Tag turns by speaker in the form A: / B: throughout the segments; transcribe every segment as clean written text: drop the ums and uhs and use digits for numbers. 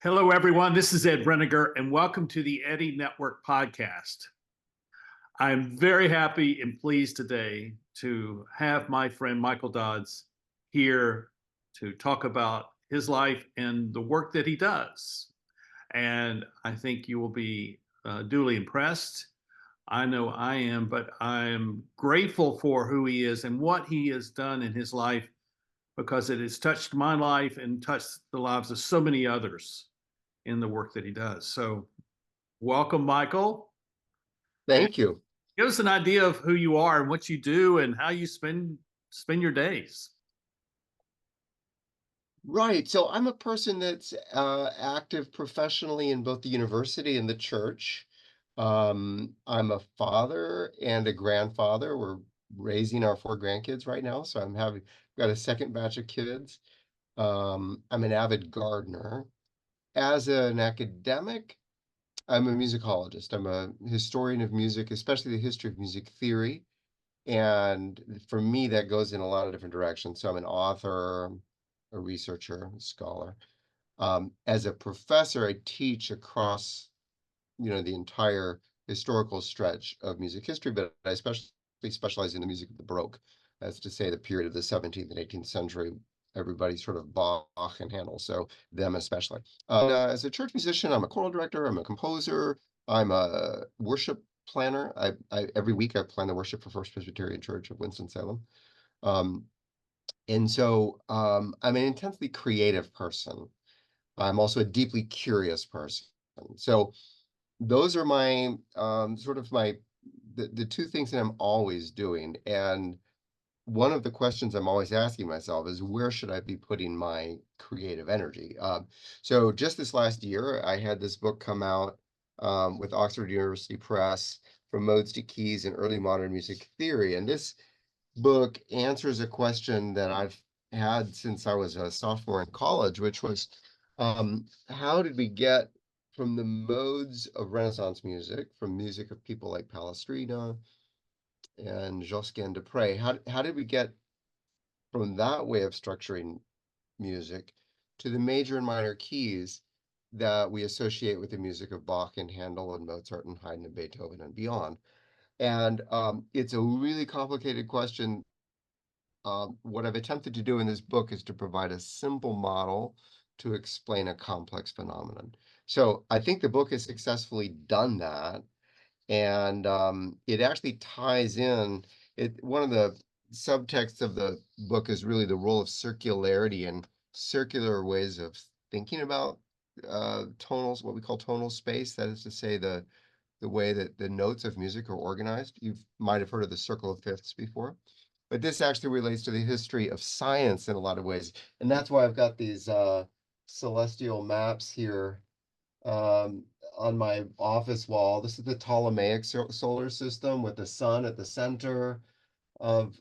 A: Hello, everyone. This is Ed Breniger, and welcome to the Eddie Network podcast. I'm very happy and pleased today to have my friend Micheael Dodds here to talk about his life and the work that he does. And I think you will be duly impressed. I know I am, but I'm grateful for who he is and what he has done in his life because it has touched my life and touched the lives of so many others in the work that he does. So welcome, Micheael. And
B: Thank you.
A: give us an idea of who you are and what you do and how you spend your days.
B: Right. So I'm a person that's active professionally in both the university and the church. I'm a father and a grandfather. We're raising our four grandkids right now, so got a second batch of kids. I'm an avid gardener. As an academic, I'm a musicologist. I'm a historian of music, especially the history of music theory. And for me, that goes in a lot of different directions. So I'm an author, a researcher, a scholar. As a professor, I teach across, the entire historical stretch of music history, but I especially specialize in the music of the Baroque, that's to say the period of the 17th and 18th century. Everybody sort of Bach and Handel, so them especially. As a church musician, I'm a choral director, I'm a composer, I'm a worship planner. Every week I plan the worship for First Presbyterian Church of Winston-Salem. Um, I'm an intensely creative person. I'm also a deeply curious person. So those are my sort of the two things that I'm always doing. And one of the questions I'm always asking myself is, where should I be putting my creative energy? So just this last year, I had this book come out with Oxford University Press, From Modes to Keys in Early Modern Music Theory. And this book answers a question that I've had since I was a sophomore in college, which was, how did we get from the modes of Renaissance music, from music of people like Palestrina and Josquin de Prez, how did we get from that way of structuring music to the major and minor keys that we associate with the music of Bach and Handel and Mozart and Haydn and Beethoven and beyond? And it's a really complicated question. What I've attempted to do in this book is to provide a simple model to explain a complex phenomenon. So I think the book has successfully done that. And it actually ties in. One of the subtexts of the book is really the role of circularity and circular ways of thinking about tonals, what we call tonal space. That is to say, the way that the notes of music are organized. You might have heard of the circle of fifths before, but this actually relates to the history of science in a lot of ways. And that's why I've got these celestial maps here um, on my office wall. This is the Ptolemaic solar system with the sun at the center of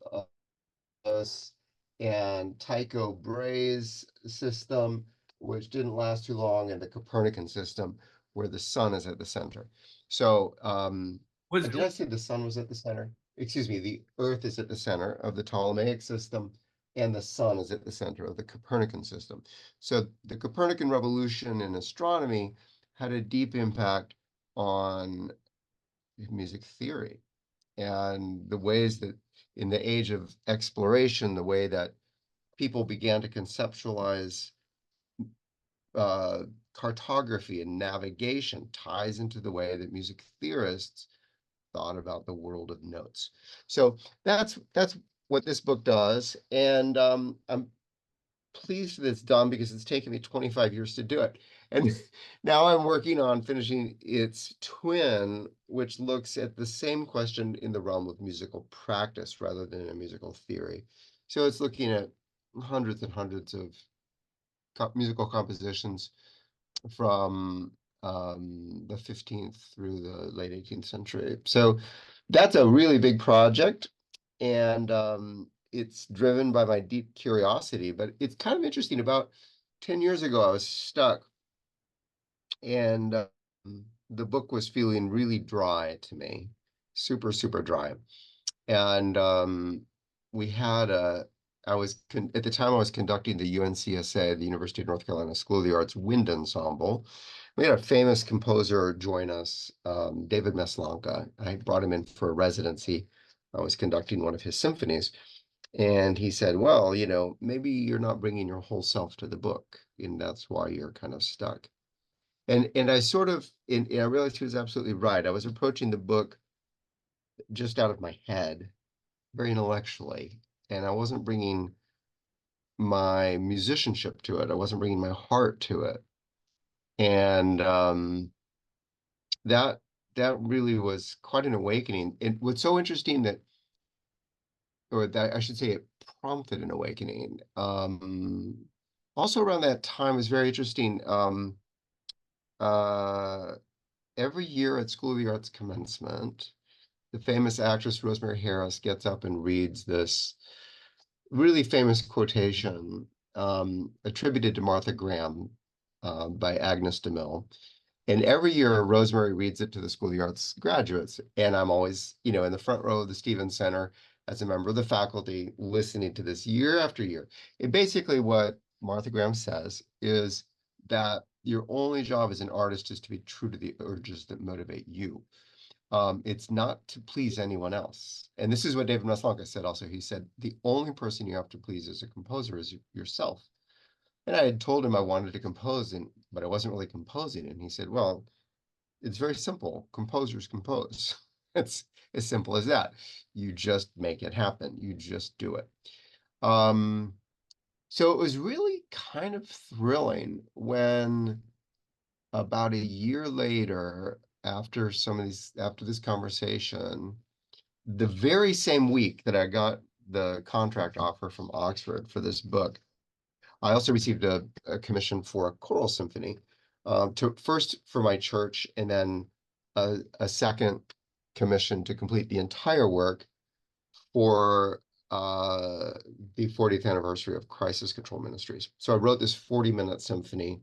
B: us, and Tycho Brahe's system, which didn't last too long, and the Copernican system, where the sun is at the center. So,
A: Was
B: did I say the sun was at the center? Excuse me, the Earth is at the center of the Ptolemaic system, and the sun is at the center of the Copernican system. So the Copernican revolution in astronomy had a deep impact on music theory and the ways that in the age of exploration, the way that people began to conceptualize uh, cartography and navigation ties into the way that music theorists thought about the world of notes. So that's what this book does, and I'm pleased that it's done because it's taken me 25 years to do it. And now I'm working on finishing its twin, which looks at the same question in the realm of musical practice rather than a musical theory. So it's looking at hundreds and hundreds of musical compositions from the 15th through the late 18th century. So that's a really big project. And it's driven by my deep curiosity, but it's kind of interesting. About 10 years ago, I was stuck, and the book was feeling really dry to me, super, super dry. And we had at the time I was conducting the UNCSA, the University of North Carolina School of the Arts Wind Ensemble. We had a famous composer join us, David Meslanka. I brought him in for a residency. I was conducting one of his symphonies. And he said, well, maybe you're not bringing your whole self to the book, and that's why you're kind of stuck. And I sort of, and I realized he was absolutely right. I was approaching the book just out of my head, very intellectually, and I wasn't bringing my musicianship to it. I wasn't bringing my heart to it. And that really was quite an awakening. And what's so interesting that I should say it prompted an awakening. Also around that time was very interesting. Every year at School of the Arts commencement, the famous actress Rosemary Harris gets up and reads this really famous quotation attributed to Martha Graham by Agnes DeMille. And every year, Rosemary reads it to the School of the Arts graduates. And I'm always, in the front row of the Stevens Center as a member of the faculty, listening to this year after year. And basically what Martha Graham says is that your only job as an artist is to be true to the urges that motivate you. It's not to please anyone else. And this is what David Meslanka said also. He said, the only person you have to please as a composer is yourself. And I had told him I wanted to compose, but I wasn't really composing. And he said, well, it's very simple. Composers compose. It's as simple as that. You just make it happen. You just do it. So it was really kind of thrilling when about a year later, after this conversation, the very same week that I got the contract offer from Oxford for this book, I also received a commission for a choral symphony, first for my church, and then a second commission to complete the entire work for the 40th anniversary of Crisis Control Ministries. So I wrote this 40-minute symphony.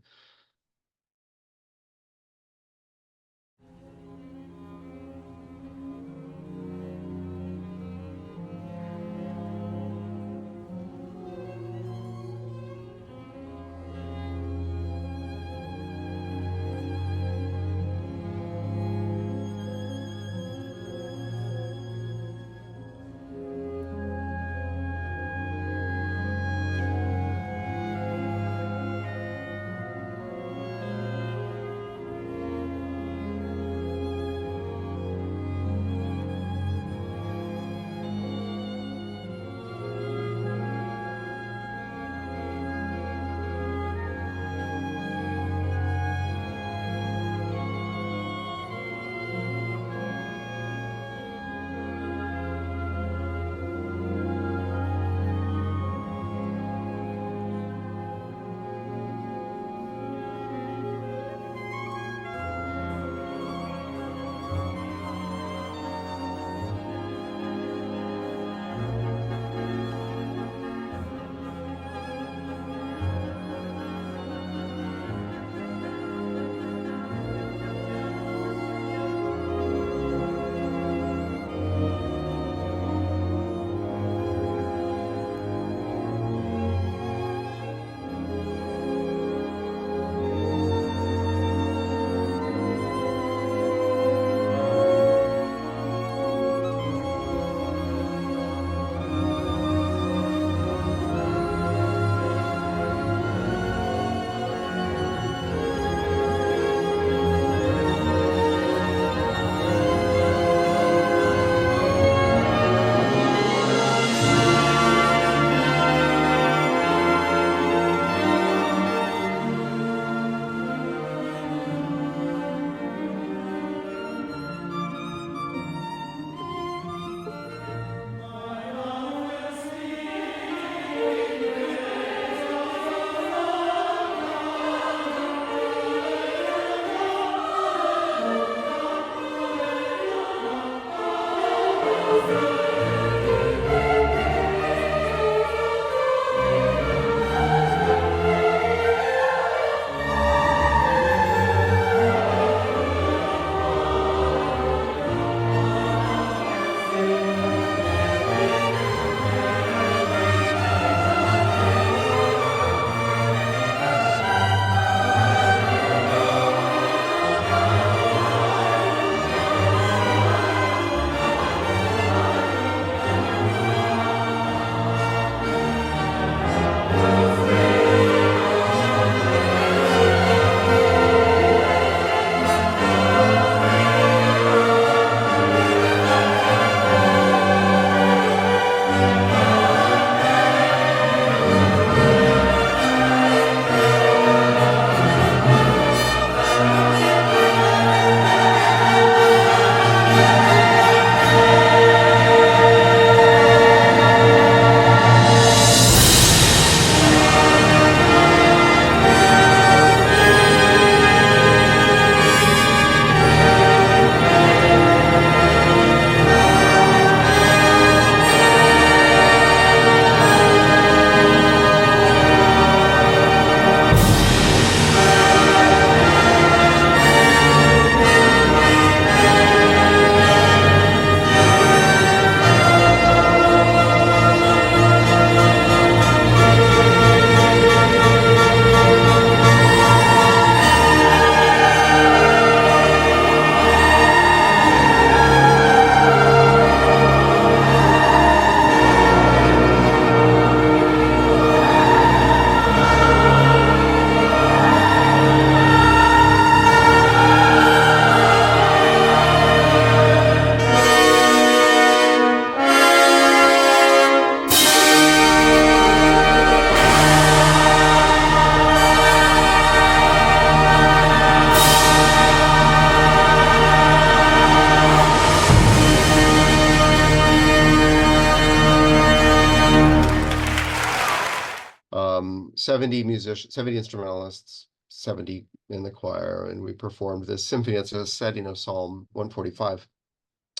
B: 70 musicians, 70 instrumentalists, 70 in the choir, and we performed this symphony. It's a setting of Psalm 145.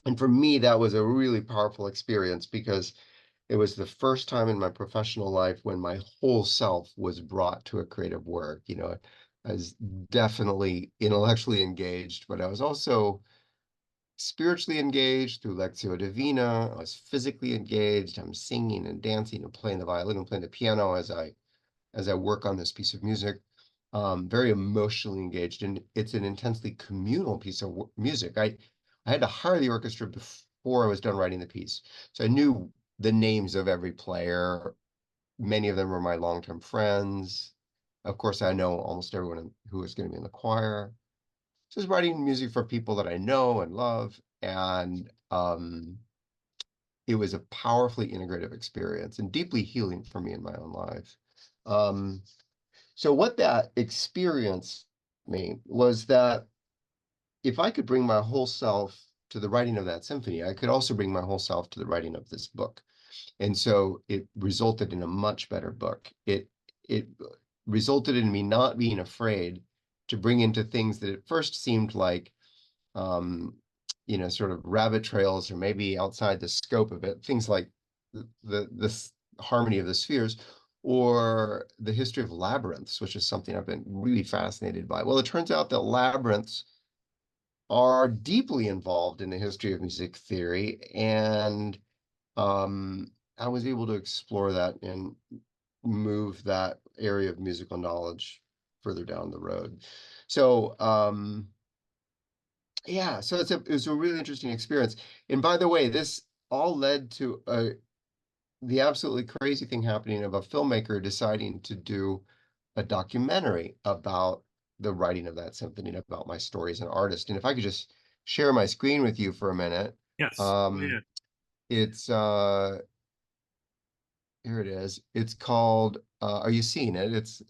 B: And for me, that was a really powerful experience because it was the first time in my professional life when my whole self was brought to a creative work. I was definitely intellectually engaged, but I was also spiritually engaged through Lectio Divina. I was physically engaged. I'm singing and dancing and playing the violin and playing the piano as I work on this piece of music. Very emotionally engaged, and it's an intensely communal piece of music. I had to hire the orchestra before I was done writing the piece, so I knew the names of every player. Many of them were my long-term friends. Of course, I know almost everyone who is going to be in the choir. Just writing music for people that I know and love, and it was a powerfully integrative experience and deeply healing for me in my own life. So what that experience me was that if I could bring my whole self to the writing of that symphony, I could also bring my whole self to the writing of this book. And so it resulted in a much better book. It resulted in me not being afraid to bring into things that at first seemed like sort of rabbit trails or maybe outside the scope of it, things like the harmony of the spheres or the history of labyrinths, which is something I've been really fascinated by. Well, it turns out that labyrinths are deeply involved in the history of music theory, and I was able to explore that and move that area of musical knowledge further down the road. So yeah, so it was a really interesting experience. And by the way, this all led to the absolutely crazy thing happening of a filmmaker deciding to do a documentary about the writing of that symphony and about my story as an artist. And if I could just share my screen with you for a minute.
A: Yes. Yeah.
B: It's here it is. It's called are you seeing it?
A: Yes.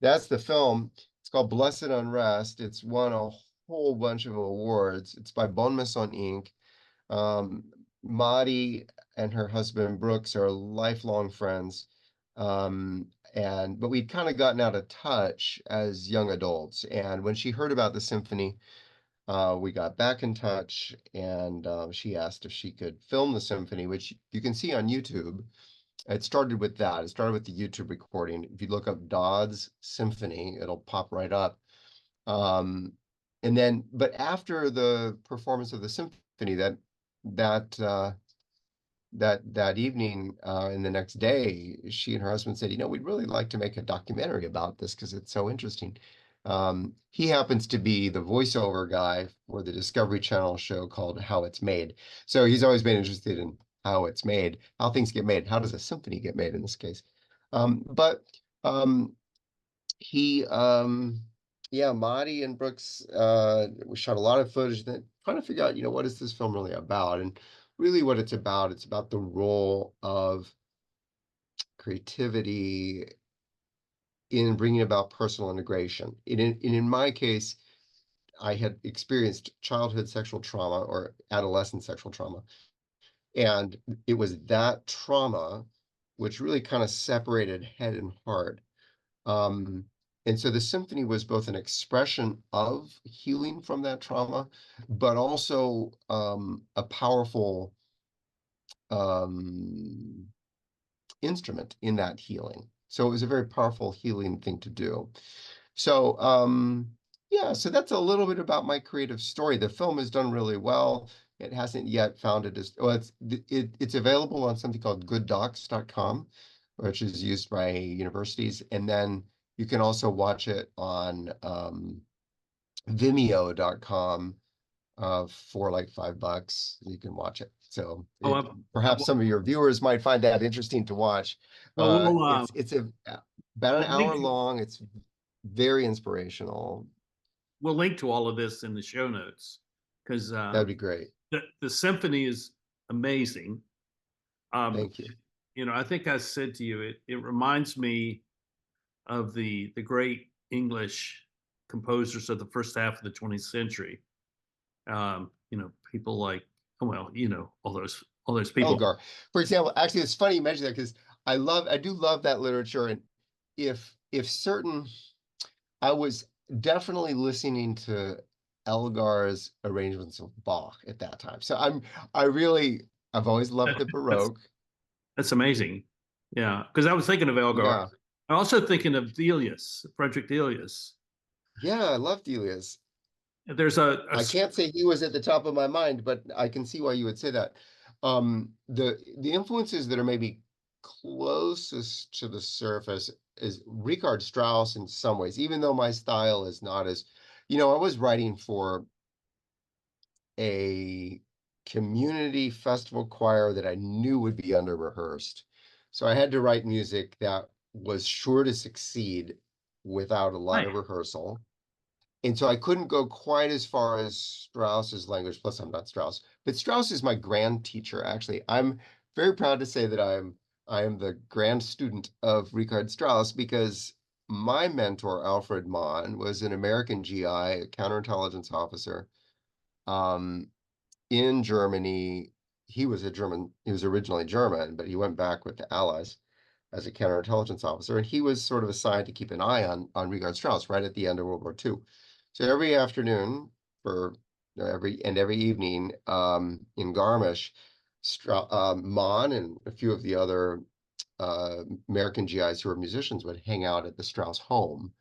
B: That's the film. It's called Blessed Unrest. It's won a whole bunch of awards. It's by Bon Maison Inc. Maddie and her husband Brooks are lifelong friends. But we'd kind of gotten out of touch as young adults. And when she heard about the symphony, we got back in touch, and she asked if she could film the symphony, which you can see on YouTube. It started with that. It started with the YouTube recording. If you look up Dodds Symphony, it'll pop right up. But after the performance of the symphony, that evening and the next day, she and her husband said, we'd really like to make a documentary about this because it's so interesting. He happens to be the voiceover guy for the Discovery Channel show called How It's Made. So he's always been interested in how it's made, how things get made. How does a symphony get made in this case? But he, yeah, Marty and Brooks, we shot a lot of footage that trying to figure out, what is this film really about? And really what it's about the role of creativity in bringing about personal integration. In my case, I had experienced childhood sexual trauma or adolescent sexual trauma. And it was that trauma which really kind of separated head and heart. And so the symphony was both an expression of healing from that trauma, but also a powerful instrument in that healing. So it was a very powerful healing thing to do. So yeah, so that's a little bit about my creative story. The film has done really well. It hasn't yet found it as well. It's available on something called gooddocs.com, which is used by universities, and then you can also watch it on Vimeo.com for like $5. You can watch it. So perhaps some of your viewers might find that interesting to watch. It's about an hour long. It's very inspirational.
A: We'll link to all of this in the show notes because
B: that'd be great.
A: The symphony is amazing.
B: Thank you.
A: I think I said to you, it reminds me of the great English composers of the first half of the 20th century. People like, all those people.
B: Elgar, for example. Actually, it's funny you mentioned that because I do love that literature. And if certain, I was definitely listening to Elgar's arrangements of Bach at that time. So I've always loved the
A: That's
B: Baroque.
A: that's amazing. Yeah, because I was thinking of Elgar.
B: Yeah.
A: I'm also thinking of Delius, Frederick Delius.
B: Yeah, I love Delius.
A: There's
B: I can't say he was at the top of my mind, but I can see why you would say that. The influences that are maybe closest to the surface is Richard Strauss in some ways, even though my style is not as, I was writing for a community festival choir that I knew would be under rehearsed. So I had to write music that was sure to succeed without a lot
A: Right.
B: of rehearsal. And so I couldn't go quite as far as Strauss's language, plus I'm not Strauss, but Strauss is my grand teacher, actually. I'm very proud to say that I am the grand student of Richard Strauss because my mentor, Alfred Mahn, was an American GI, a counterintelligence officer, um, in Germany. He was originally German, but he went back with the Allies as a counterintelligence officer, and he was sort of assigned to keep an eye on Richard Strauss right at the end of World War II. So every afternoon for every evening in Garmisch, Mon and a few of the other American GIs who were musicians would hang out at the Strauss home,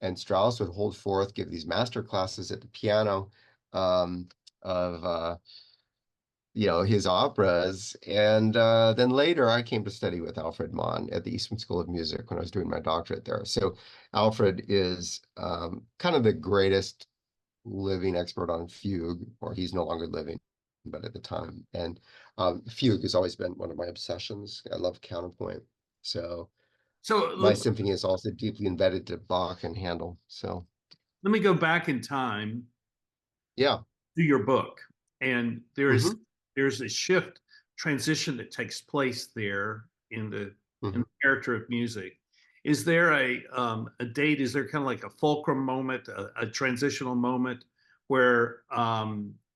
B: and Strauss would hold forth, give these master classes at the piano of his operas. And then later I came to study with Alfred Mahn at the Eastman School of Music when I was doing my doctorate there. So Alfred is kind of the greatest living expert on fugue, or he's no longer living, but at the time. And fugue has always been one of my obsessions. I love counterpoint. So
A: So
B: my symphony is also deeply embedded to Bach and Handel. So
A: let me go back in time
B: yeah.
A: to your book, and
B: Hmm.
A: there's a shift transition that takes place there in
B: Hmm.
A: the character of music. Is there a date? Is there kind of like a fulcrum moment, a transitional moment where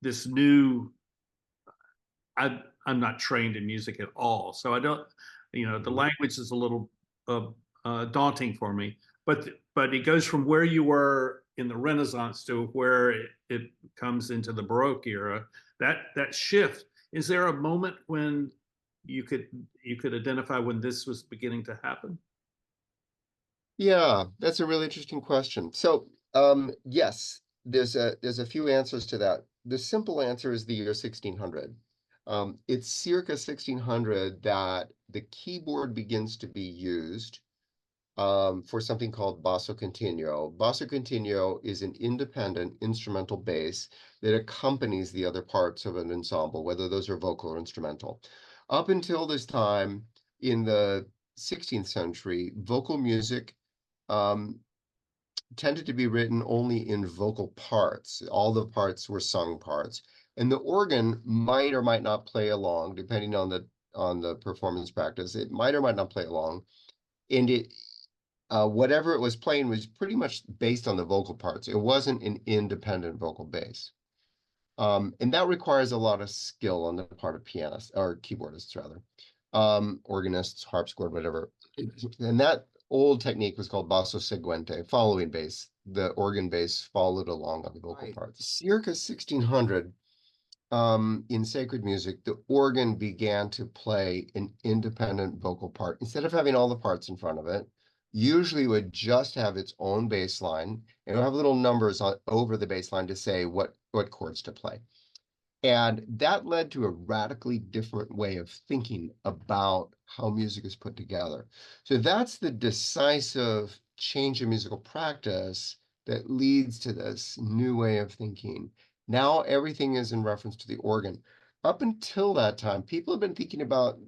A: this new I'm not trained in music at all, so I don't, the
B: Hmm.
A: language is a little daunting for me. But it goes from where you were in the Renaissance to where it comes into the Baroque era. That shift. Is there a moment when you could you could identify when this was beginning to happen?
B: Yeah, that's a really interesting question. So, yes, there's a few answers to that. The simple answer is the year 1600. It's circa 1600 that the keyboard begins to be used for something called basso continuo. Basso continuo is an independent instrumental bass that accompanies the other parts of an ensemble, whether those are vocal or instrumental. Up until this time in the 16th century, vocal music um, tended to be written only in vocal parts. All the parts were sung parts, and the organ might or might not play along, depending on the performance practice. It might or might not play along, and it whatever it was playing was pretty much based on the vocal parts. It wasn't an independent vocal bass. And that requires a lot of skill on the part of pianists or keyboardists rather, organists, harpsichord, whatever. And that old technique was called basso seguente, following bass. The organ bass followed along on the vocal parts. Circa 1600, in sacred music, the organ began to play an independent vocal part. Instead of having all the parts in front of it, usually would just have its own bass line and have little numbers over the bass line to say what chords to play. And that led to a radically different way of thinking about how music is put together. So that's the decisive change in musical practice that leads to this new way of thinking. Now everything is in reference to the organ. Up until that time, people have been thinking about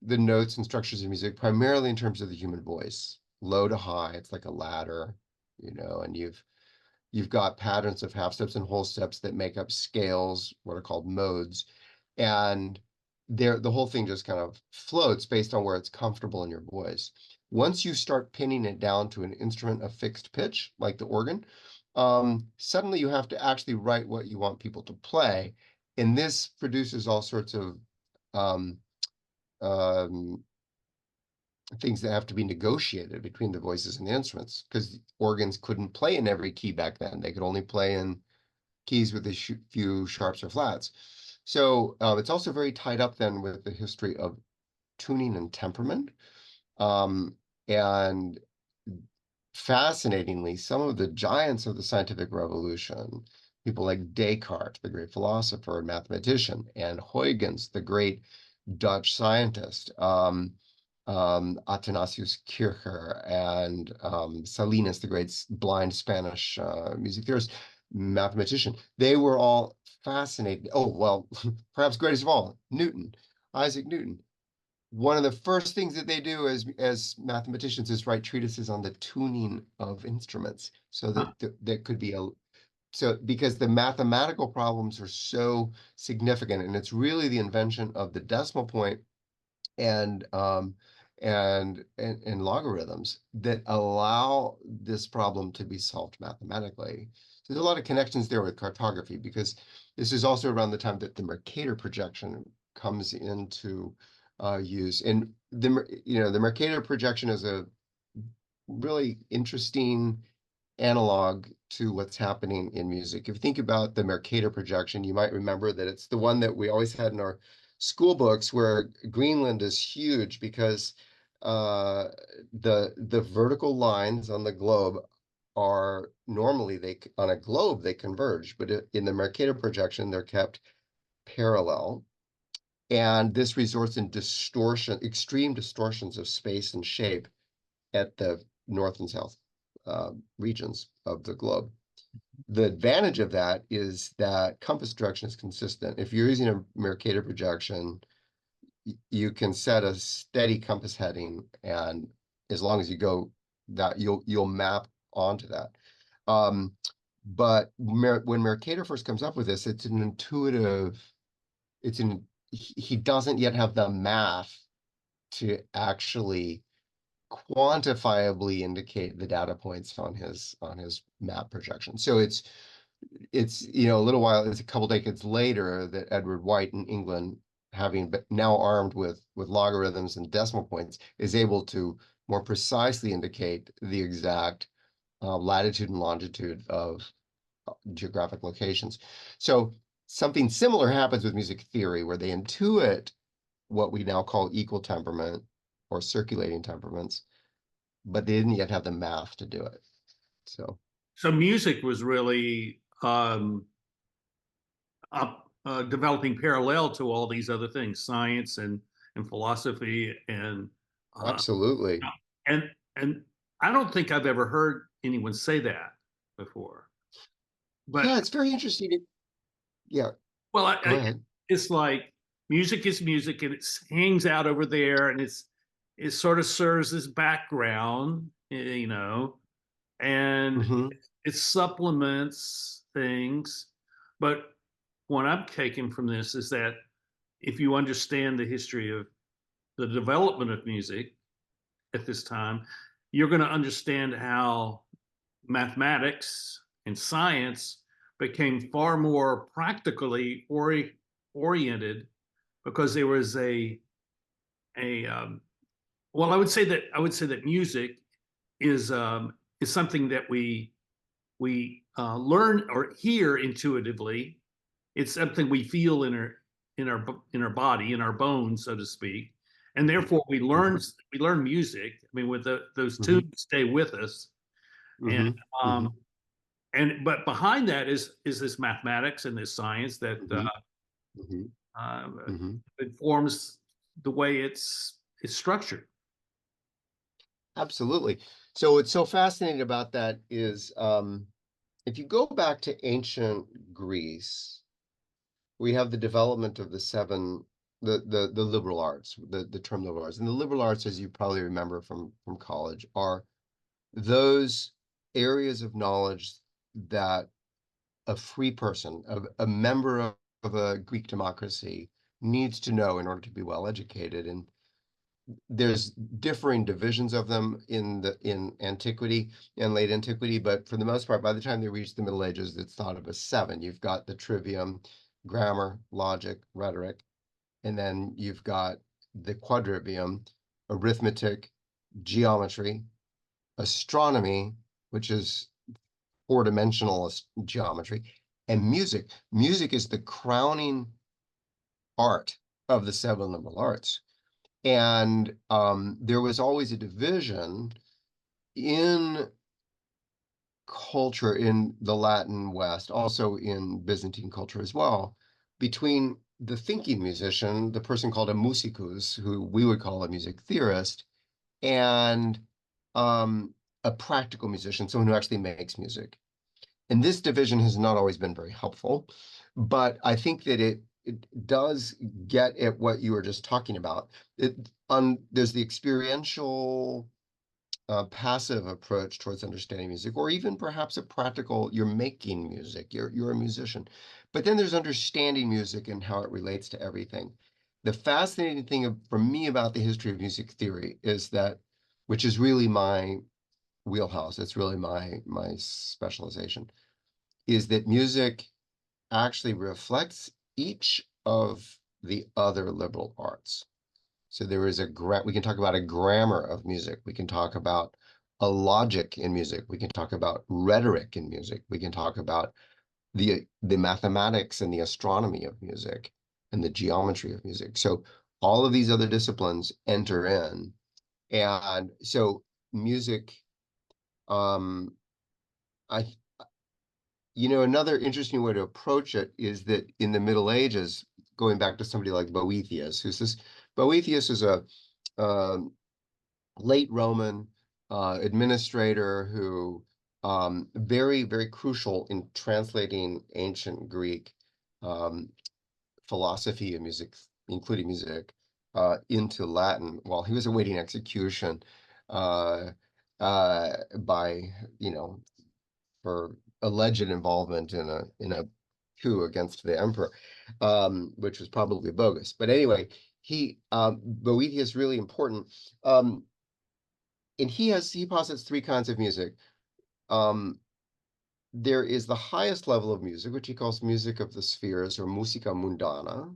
B: the notes and structures of music primarily in terms of the human voice, low to high. It's like a ladder, and you've got patterns of half steps and whole steps that make up scales, what are called modes. And the whole thing just kind of floats based on where it's comfortable in your voice. Once you start pinning it down to an instrument of fixed pitch, like the organ, suddenly you have to actually write what you want people to play. And this produces all sorts of um, um, things that have to be negotiated between the voices and the instruments, because organs couldn't play in every key back then. They could only play in keys with a few sharps or flats. So it's also very tied up then with the history of tuning and temperament. And fascinatingly, some of the giants of the scientific revolution, people like Descartes, the great philosopher and mathematician, and Huygens, the great Dutch scientist, Athanasius Kircher, and Salinas, the great blind Spanish music theorist, mathematician. They were all fascinated. Oh, well, perhaps greatest of all, Newton, Isaac Newton. One of the first things that they do as mathematicians is write treatises on the tuning of instruments, so that that could be a so because the mathematical problems are so significant, and it's really the invention of the decimal point and and logarithms that allow this problem to be solved mathematically. So there's a lot of connections there with cartography, because this is also around the time that the Mercator projection comes into use. And the Mercator projection is a really interesting analog to what's happening in music. If you think about the Mercator projection, you might remember that it's the one that we always had in our school books, where Greenland is huge because the vertical lines on the globe are normally on a globe they converge, but in the Mercator projection they're kept parallel, and this results in extreme distortions of space and shape at the north and south regions of the globe. The advantage of that is that compass direction is consistent. If you're using a Mercator projection, you can set a steady compass heading, and as long as you go that, you'll map onto that. But when Mercator first comes up with this, it's an intuitive. He doesn't yet have the math to actually quantifiably indicate the data points on his map projection. So it's a little while, it's a couple decades later that Edward White in England, having now armed with logarithms and decimal points, is able to more precisely indicate the exact latitude and longitude of geographic locations. So something similar happens with music theory, where they intuit what we now call equal temperament or circulating temperaments, but they didn't yet have the math to do it. So
A: music was really developing parallel to all these other things, science and philosophy and
B: absolutely.
A: and and I don't think I've ever heard anyone say that before. But
B: Yeah, it's very interesting. Yeah,
A: well,
B: go ahead.
A: it's like music is music, and it hangs out over there, and it sort of serves as background, and
B: Mm-hmm.
A: it supplements things. But what I'm taking from this is that if you understand the history of the development of music at this time, you're going to understand how mathematics and science became far more practically oriented, because there was a well, I would say that music is something that we learn or hear intuitively. It's something we feel in our body, in our bones, so to speak, and therefore we learn music. I mean, with those
B: Mm-hmm.
A: tunes stay with us, and
B: Mm-hmm. Mm-hmm.
A: but behind that is this mathematics and this science that
B: Mm-hmm. Mm-hmm.
A: uh,
B: Mm-hmm.
A: informs the way it's structured.
B: Absolutely. So what's so fascinating about that is, if you go back to ancient Greece, we have the development of the liberal arts, the term liberal arts. And the liberal arts, as you probably remember from college, are those areas of knowledge that a free person, a member of a Greek democracy, needs to know in order to be well educated. And there's differing divisions of them in antiquity and late antiquity, but for the most part, by the time they reach the Middle Ages, it's thought of as seven. You've got the trivium, grammar, logic, rhetoric, and then you've got the quadrivium, arithmetic, geometry, astronomy, which is four-dimensional geometry, and music. Music is the crowning art of the seven liberal arts. And there was always a division in culture in the Latin West, also in Byzantine culture as well, between the thinking musician, the person called a musicus, who we would call a music theorist, and a practical musician, someone who actually makes music. And this division has not always been very helpful, but I think that it does get at what you were just talking about. There's the experiential passive approach towards understanding music, or even perhaps a practical, you're making music, you're a musician. But then there's understanding music and how it relates to everything. The fascinating thing for me about the history of music theory is that, which is really my wheelhouse, it's really my specialization, is that music actually reflects each of the other liberal arts. So there is we can talk about a grammar of music. We can talk about a logic in music. We can talk about rhetoric in music. We can talk about the mathematics and the astronomy of music and the geometry of music. So all of these other disciplines enter in. And so music, I another interesting way to approach it is that in the Middle Ages, going back to somebody like Boethius, Boethius is a late Roman administrator who very, very crucial in translating ancient Greek philosophy and music, including music, into Latin while he was awaiting execution by, for alleged involvement in a coup against the emperor, which was probably bogus. But anyway, Boethius is really important. And he posits three kinds of music. There is the highest level of music, which he calls music of the spheres, or musica mundana.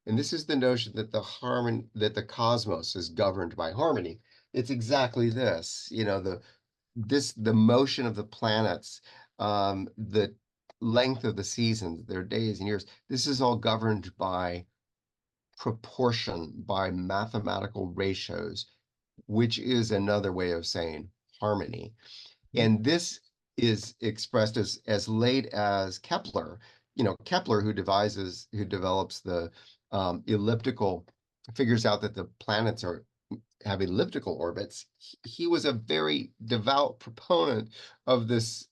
B: And this is the notion that the cosmos is governed by harmony. It's exactly this, the motion of the planets, the length of the seasons, their days and years. This is all governed by proportion, by mathematical ratios, which is another way of saying harmony. And this is expressed as late as Kepler. Kepler, who develops the elliptical, figures out that the planets have elliptical orbits. He was a very devout proponent of this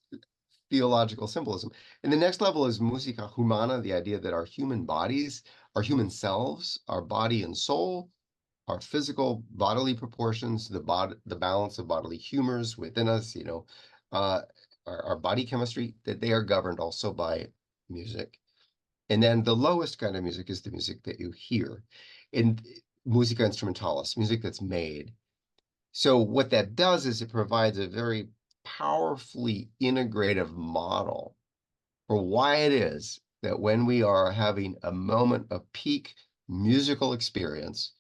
B: theological symbolism. And the next level is musica humana, the idea that our human bodies, our human selves, our body and soul, our physical bodily proportions, the balance of bodily humors within us, our body chemistry, that they are governed also by music. And then the lowest kind of music is the music that you hear, and musica instrumentalis, music that's made. So what that does is it provides a very powerfully integrative model for why it is that when we are having a moment of peak musical experience,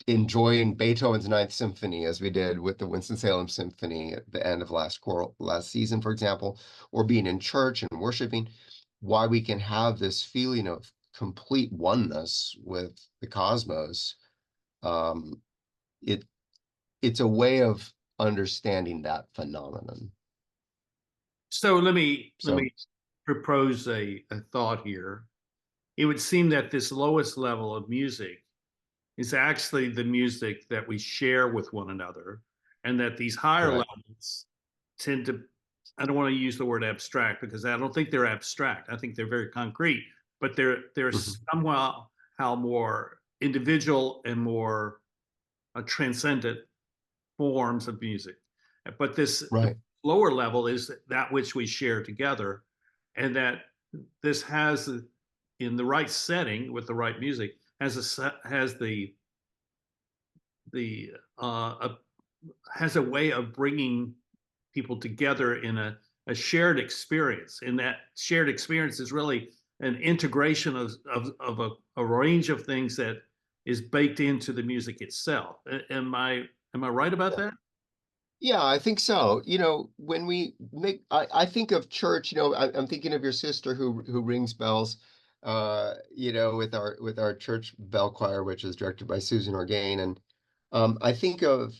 B: enjoying Beethoven's Ninth Symphony, as we did with the Winston-Salem Symphony at the end of last season, for example, or being in church and worshiping, why we can have this feeling of complete oneness with the cosmos. It's a way of understanding that phenomenon.
A: So let me propose a thought here. It would seem that this lowest level of music is actually the music that we share with one another, and that these higher levels tend to, I don't want to use the word abstract because I don't think they're abstract. I think they're very concrete, but they're somehow more individual and more transcendent forms of music. But this lower level is that which we share together, and that this has, in the right setting with the right music, has a way of bringing people together in a shared experience. And that shared experience is really an integration of a range of things that is baked into the music itself. Am I right about that?
B: Yeah, I think so. You know, when we make, I think of church, you know, I'm thinking of your sister who rings bells, you know, with our church bell choir, which is directed by Susan Orgain. And I think of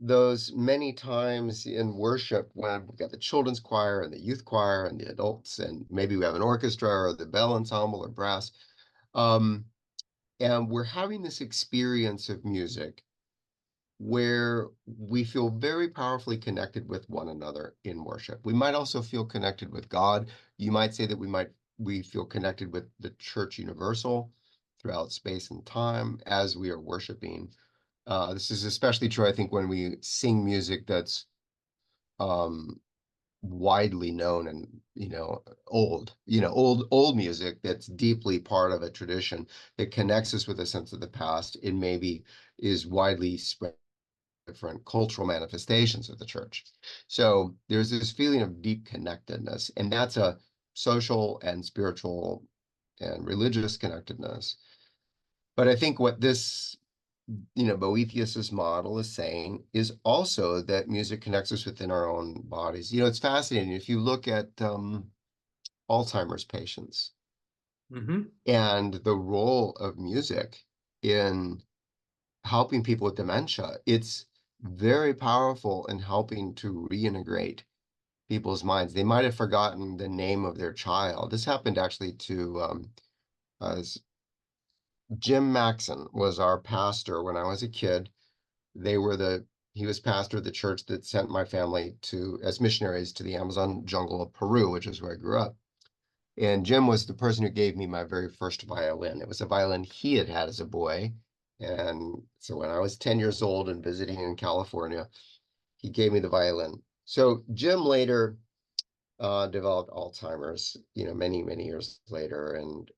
B: those many times in worship when we've got the children's choir and the youth choir and the adults, and maybe we have an orchestra or the bell ensemble or brass. Um, and we're having this experience of music where we feel very powerfully connected with one another in worship. We might also feel connected with God. You might say that we feel connected with the church universal throughout space and time as we are worshiping. This is especially true, I think, when we sing music that's um, widely known and old music that's deeply part of a tradition that connects us with a sense of the past. It maybe is widely spread different cultural manifestations of the church. So there's this feeling of deep connectedness, and that's a social and spiritual and religious connectedness. But I think what this, Boethius's model is saying is also that music connects us within our own bodies. You know, it's fascinating. If you look at Alzheimer's patients
A: Mm-hmm.
B: and the role of music in helping people with dementia, it's very powerful in helping to reintegrate people's minds. They might have forgotten the name of their child. This happened actually to as Jim Maxon was our pastor when I was a kid. He was pastor of the church that sent my family to as missionaries to the Amazon jungle of Peru, which is where I grew up. And Jim was the person who gave me my very first violin. It was a violin he had had as a boy. And so when I was 10 years old and visiting in California, he gave me the violin. So Jim later developed Alzheimer's, many, many years later. And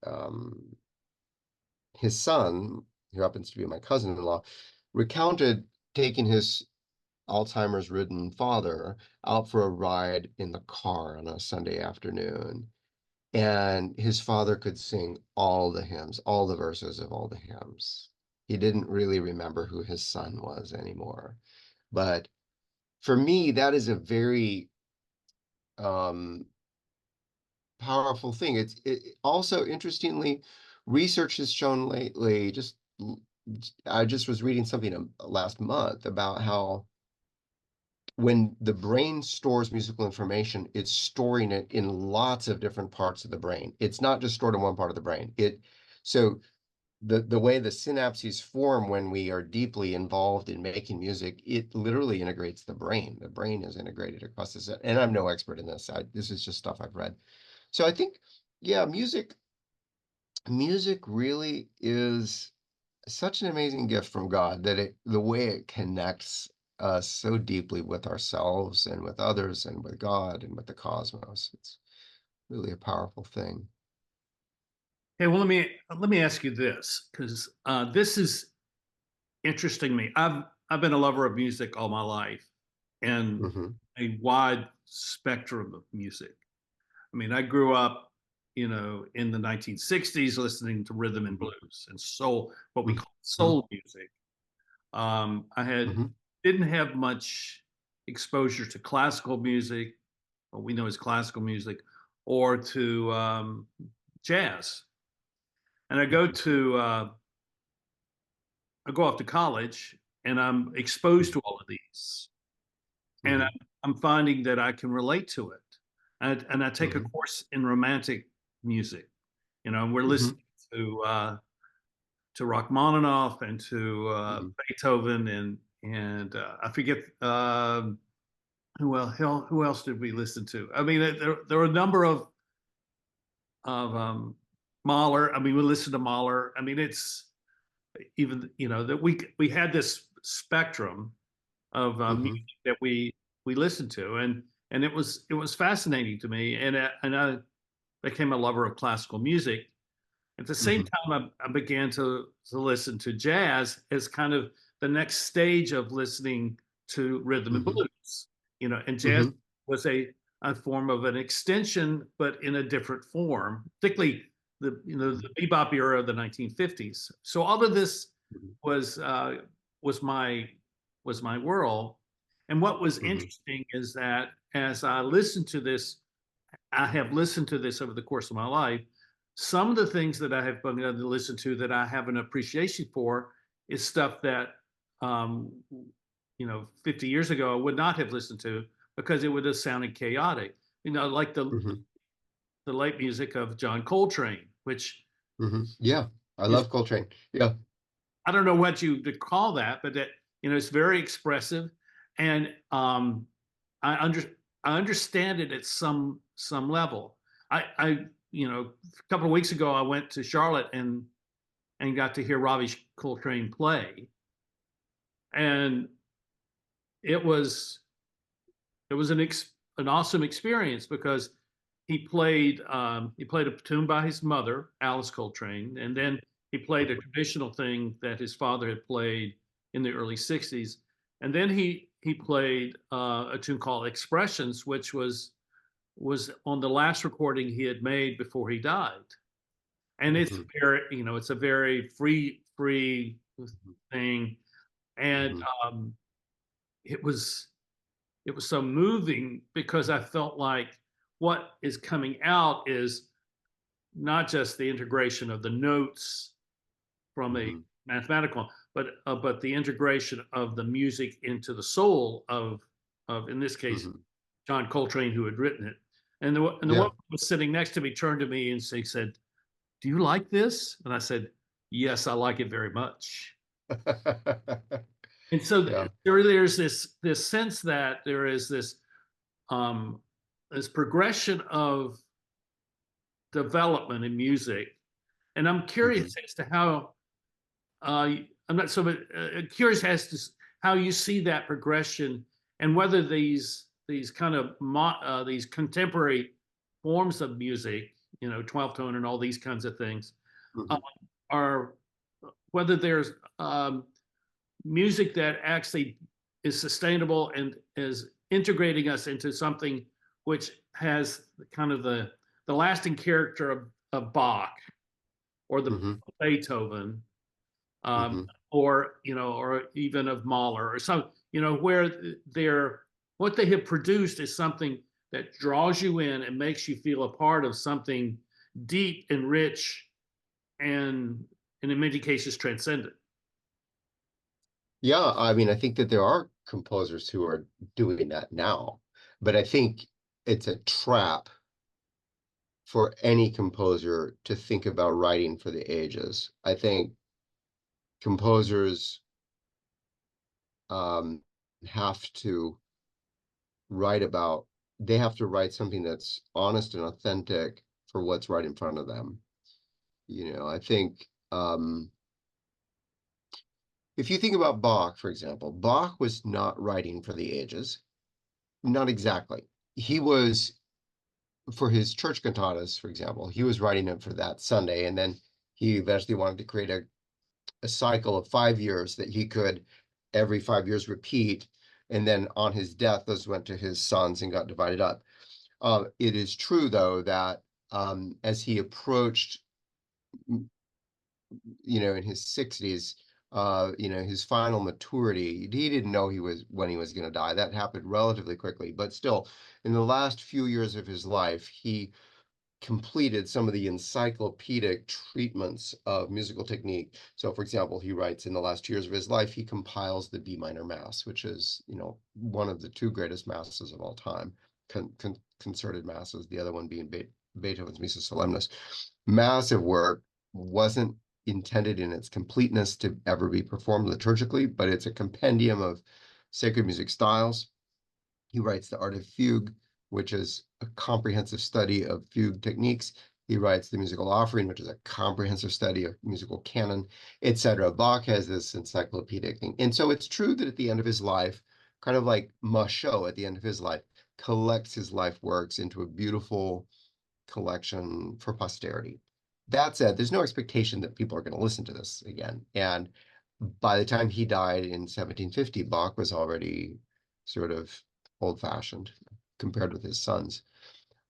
B: his son, who happens to be my cousin-in-law, recounted taking his Alzheimer's ridden father out for a ride in the car on a Sunday afternoon. And his father could sing all the hymns, all the verses of all the hymns. He didn't really remember who his son was anymore. But for me, that is a very um, powerful thing. Also, interestingly, research has shown lately, I just was reading something last month about how when the brain stores musical information, it's storing it in lots of different parts of the brain. It's not just stored in one part of the brain. So the way the synapses form when we are deeply involved in making music, it literally integrates the brain. The brain is integrated across this. And I'm no expert in this. This is just stuff I've read. So I think, yeah, music really is such an amazing gift from God that the way it connects us so deeply with ourselves and with others and with God and with the cosmos. It's really a powerful thing.
A: Hey, well, let me ask you this, because this is interesting to me. I've been a lover of music all my life, and
B: Hmm.
A: a wide spectrum of music. I mean, I grew up, in the 1960s listening to rhythm and
B: Hmm.
A: blues and soul, what we call
B: Hmm.
A: soul music. I
B: Hmm.
A: didn't have much exposure to classical music, what we know as classical music, or to jazz. And I go off to college, and I'm exposed to all of these, and
B: Hmm.
A: I'm finding that I can relate to it. And I take a
B: Hmm.
A: course in romantic music. We're
B: Hmm.
A: listening to Rachmaninoff and to
B: Hmm.
A: Beethoven and I forget who else did we listen to? I mean, there were a number of Mahler. I mean, we listened to Mahler. I mean, it's even that we had this spectrum of music
B: Hmm.
A: that we listened to, and it was fascinating to me, and I became a lover of classical music. At the same
B: Hmm.
A: time, I began to listen to jazz as kind of the next stage of listening to rhythm and
B: Hmm.
A: blues. And jazz
B: Hmm.
A: was a form of an extension, but in a different form, particularly the bebop era of the 1950s. So all of this
B: Mhm.
A: was uh, was my was my world. And what was
B: Mhm.
A: interesting is that as I listened to this, I have listened to this over the course of my life. Some of the things that I have begun to listen to that I have an appreciation for is stuff that, um, 50 years ago I would not have listened to because it would have sounded chaotic. Like
B: Mhm.
A: the late music of John Coltrane, which
B: Mhm. Yeah, I
A: is,
B: love Coltrane. Yeah.
A: I don't know what you would call that, but that, it's very expressive, and I under I understand it at some level. I a couple of weeks ago I went to Charlotte and got to hear Ravi Coltrane play, and it was it was an awesome experience because he played a tune by his mother, Alice Coltrane, and then he played a traditional thing that his father had played in the early '60s, and then he played a tune called Expressions, which was on the last recording he had made before he died. And
B: Mhm.
A: it's a very free thing, and
B: Mhm.
A: um, it was it was so moving because I felt like what is coming out is not just the integration of the notes from a
B: Mhm.
A: mathematical, but the integration of the music into the soul of in this case
B: Mhm.
A: John Coltrane, who had written it. And the
B: Yeah.
A: woman who was sitting next to me turned to me and she said, "Do you like this?" And I said, "Yes, I like it very much." And so
B: Yeah.
A: there's this sense that there is um, this progression of development in music, and I'm
B: Mhm.
A: curious as to how I'm not so curious as to how you see that progression and whether these kind of these contemporary forms of music, 12 tone and all these kinds of things, uh,
B: Mhm.
A: are whether there's music that actually is sustainable and is integrating us into something which has kind of the lasting character of Bach or the
B: Mhm.
A: Beethoven,
B: Mhm.
A: or even of Mahler or some, where they're what they have produced is something that draws you in and makes you feel a part of something deep and rich and in many cases transcendent.
B: Yeah, I mean, I think that there are composers who are doing that now, but I think it's a trap for any composer to think about writing for the ages. I think composers um, have to write about, they have to write something that's honest and authentic for what's right in front of them. I think if you think about Bach, for example, Bach was not writing for the ages. Not exactly. He was, for his church cantatas, for example, he was writing them for that Sunday, and then he eventually wanted to create a cycle of 5 years that he could every 5 years repeat. And then on his death, those went to his sons and got divided up. It is true, though, that as he approached, in his 60s, his final maturity, he didn't know when he was going to die. That happened relatively quickly, but still, in the last few years of his life, he completed some of the encyclopedic treatments of musical technique. So, for example, he writes in the last years of his life, he compiles the B minor mass, which is, one of the two greatest masses of all time, concerted masses, the other one being Beethoven's Missa Solemnis. Massive work, wasn't intended in its completeness to ever be performed liturgically, but it's a compendium of sacred music styles. He writes The Art of Fugue, which is a comprehensive study of fugue techniques. He writes The Musical Offering, which is a comprehensive study of musical canon, etc. Bach has this encyclopedic thing. And so it's true that at the end of his life, kind of like Micheael at the end of his life, collects his life works into a beautiful collection for posterity. That said, there's no expectation that people are going to listen to this again. And by the time he died in 1750, Bach was already sort of old-fashioned compared with his sons.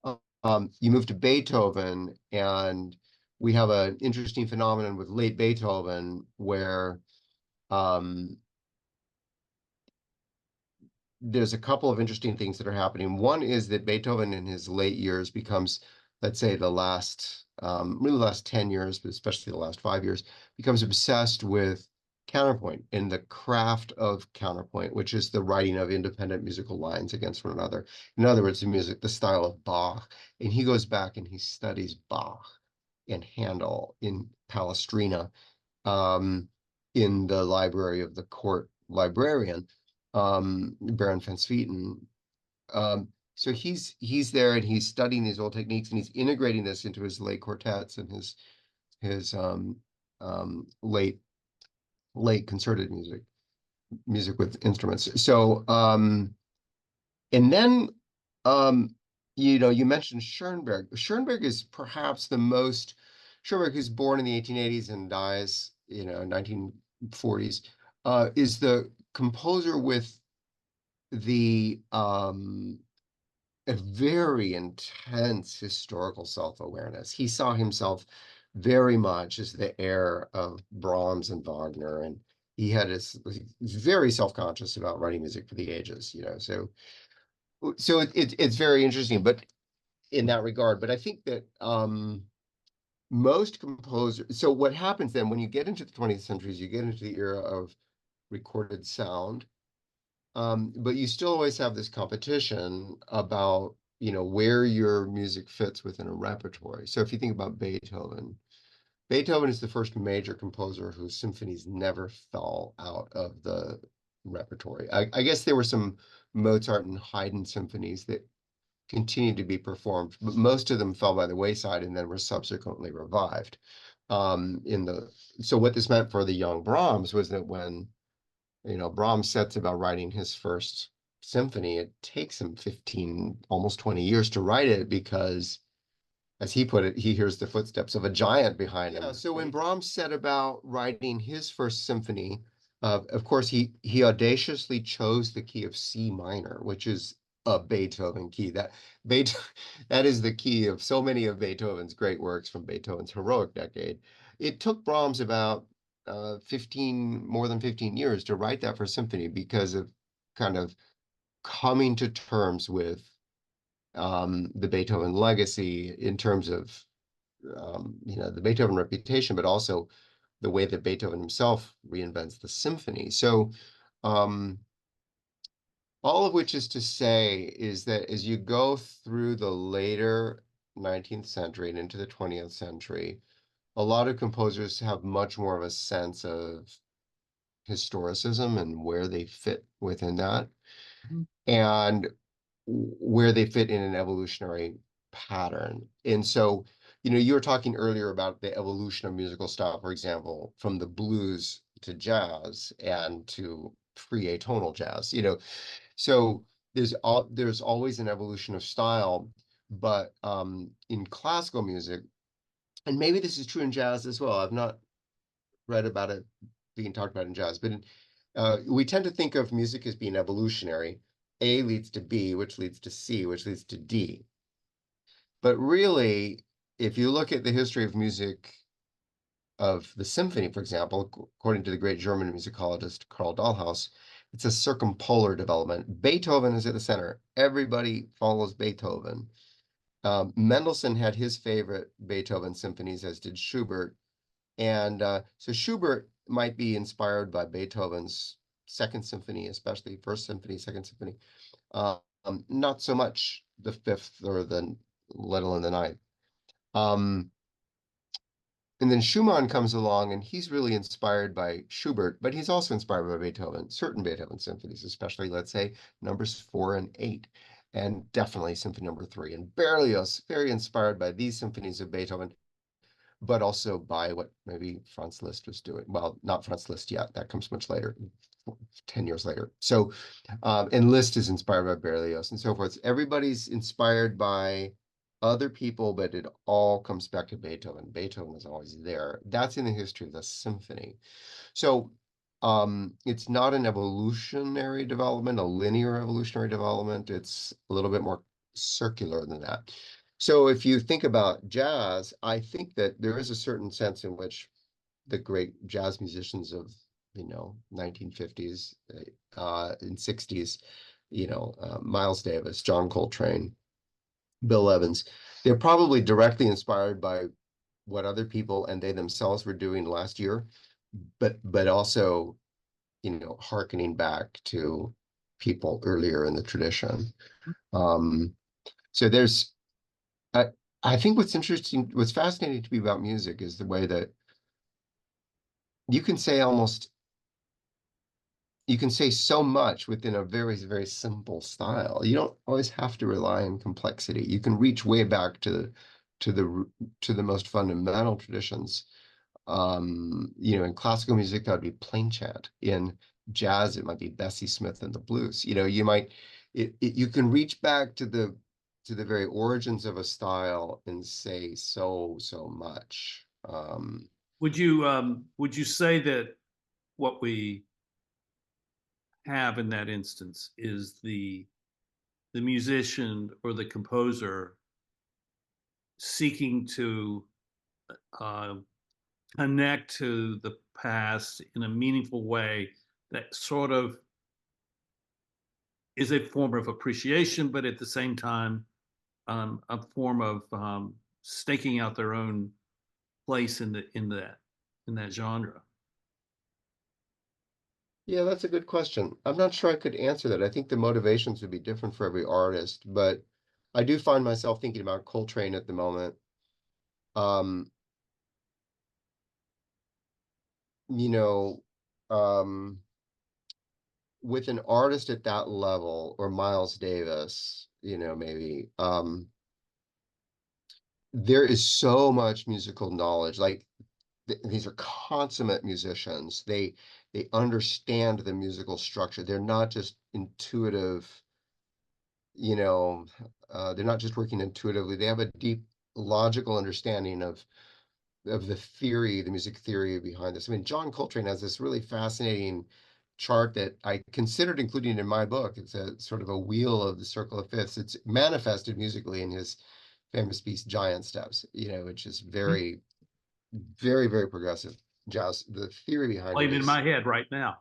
B: You move to Beethoven, and we have an interesting phenomenon with late Beethoven where um, there's a couple of interesting things that are happening. One is that Beethoven in his late years becomes, let's say the last, really the last 10 years, but especially the last 5 years, becomes obsessed with counterpoint and the craft of counterpoint, which is the writing of independent musical lines against one another. In other words, the music, the style of Bach. And he goes back and he studies Bach and Handel in Palestrina, um, in the library of the court librarian, Baron van Swieten. So he's there and he's studying these old techniques and he's integrating this into his late quartets and his late concerted music with instruments. So and then you mentioned Schoenberg. Schoenberg is perhaps the most Schoenberg, who's born in the 1880s and dies 1940s, is the composer with the a very intense historical self-awareness. He saw himself very much as the heir of Brahms and Wagner, and he's very self-conscious about writing music for the ages, so it's very interesting, but in that regard. But I think that most composers. So what happens then when you get into the 20th century is you get into the era of recorded sound, but you still always have this competition about where your music fits within a repertory. So if you think about Beethoven, Beethoven is the first major composer whose symphonies never fell out of the repertory. I guess there were some Mozart and Haydn symphonies that continued to be performed, but most of them fell by the wayside and then were subsequently revived. So what this meant for the young Brahms was that when Brahms sets about writing his first symphony, it takes him 15, almost 20 years to write it because, as he put it, he hears the footsteps of a giant behind him. So when Brahms set about writing his first symphony, of course, he audaciously chose the key of C minor, which is a Beethoven key. That is the key of so many of Beethoven's great works from Beethoven's heroic decade. It took Brahms about more than 15 years to write that first symphony because of kind of coming to terms with the Beethoven legacy in terms of the Beethoven reputation, but also the way that Beethoven himself reinvents the symphony. So all of which is to say is that as you go through the later 19th century and into the 20th century, a lot of composers have much more of a sense of historicism and where they fit within that, and where they fit in an evolutionary pattern. And so, you were talking earlier about the evolution of musical style, for example, from the blues to jazz and to free atonal jazz, So there's always an evolution of style, but in classical music, and maybe this is true in jazz as well. I've not read about it being talked about in jazz, but we tend to think of music as being evolutionary. A leads to B, which leads to C, which leads to D. But really, if you look at the history of music, of the symphony, for example, according to the great German musicologist Karl Dahlhaus, it's a circumpolar development. Beethoven is at the center. Everybody follows Beethoven. Mendelssohn had his favorite Beethoven symphonies, as did Schubert. And so Schubert might be inspired by Beethoven's Second Symphony, especially First Symphony, Second Symphony. Not so much the Fifth or the let alone the Ninth. And then Schumann comes along and he's really inspired by Schubert, but he's also inspired by Beethoven, certain Beethoven symphonies, especially, let's say, numbers 4 and 8, and definitely Symphony number 3. And Berlioz, very inspired by these symphonies of Beethoven, but also by what maybe Franz Liszt was doing. Well, not Franz Liszt yet, that comes much later, 10 years later. So, and Liszt is inspired by Berlioz and so forth. Everybody's inspired by other people, but it all comes back to Beethoven. Beethoven is always there. That's in the history of the symphony. So it's not an evolutionary development, a linear evolutionary development. It's a little bit more circular than that. So if you think about jazz, I think that there is a certain sense in which the great jazz musicians of 1950s and 60s, Miles Davis, John Coltrane, Bill Evans. They're probably directly inspired by what other people and they themselves were doing last year, but also, hearkening back to people earlier in the tradition. So there's, I think what's fascinating to me about music is the way that you can say so much within a very, very simple style. You don't always have to rely on complexity. You can reach way back to the most fundamental traditions. In classical music, that would be plain chant. In jazz, it might be Bessie Smith and the blues. You can reach back to the very origins of a style and say so much.
A: Would you say that what we have in that instance is the musician or the composer seeking to connect to the past in a meaningful way that sort of is a form of appreciation, but at the same time, a form of staking out their own place in that genre?
B: Yeah, that's a good question. I'm not sure I could answer that. I think the motivations would be different for every artist, but I do find myself thinking about Coltrane at the moment. With an artist at that level, or Miles Davis, maybe, there is so much musical knowledge. Like these are consummate musicians. They understand the musical structure. They're not just intuitive, they're not just working intuitively. They have a deep logical understanding of the theory, the music theory behind this. I mean, John Coltrane has this really fascinating chart that I considered including in my book. It's a sort of a wheel of the circle of fifths. It's manifested musically in his famous piece Giant Steps, which is very, very, very progressive jazz. The theory behind
A: Playing
B: it
A: in
B: is
A: my head right now.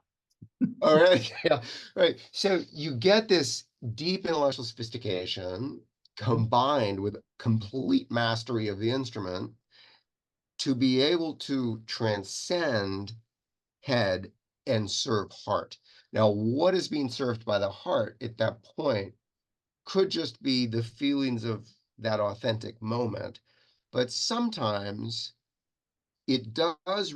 B: all right. Yeah, right. So you get this deep intellectual sophistication combined with complete mastery of the instrument to be able to transcend head and serve heart. Now, what is being served by the heart at that point could just be the feelings of that authentic moment, but sometimes it does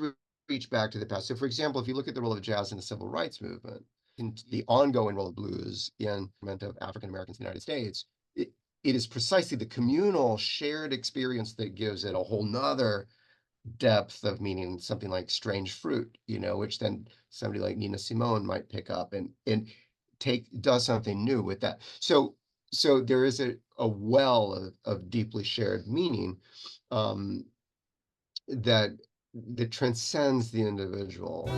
B: reach back to the past. So, for example, if you look at the role of jazz in the civil rights movement, in the ongoing role of blues in the movement of African Americans in the United States, it is precisely the communal shared experience that gives it a whole nother depth of meaning, something like Strange Fruit, which then somebody like Nina Simone might pick up and does something new with that. So there is a well of deeply shared meaning that transcends the individual.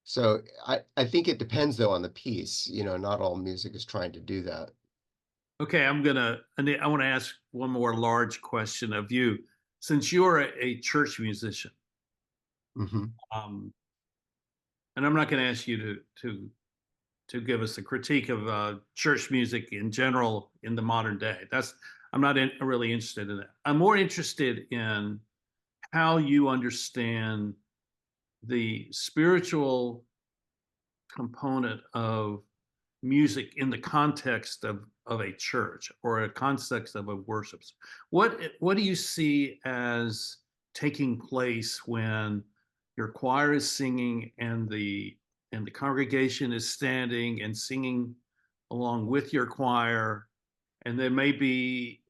B: So I think it depends though on the piece. Not all music is trying to do that.
A: Okay, I want to ask one more large question of you. Since you're a church musician,
B: Hmm.
A: um, and I'm not going to ask you to give us a critique of church music in general in the modern day. I'm not really interested in that. I'm more interested in how you understand the spiritual component of music in the context of a church or a context of a worship. What do you see as taking place when your choir is singing and the congregation is standing and singing along with your choir, and there may be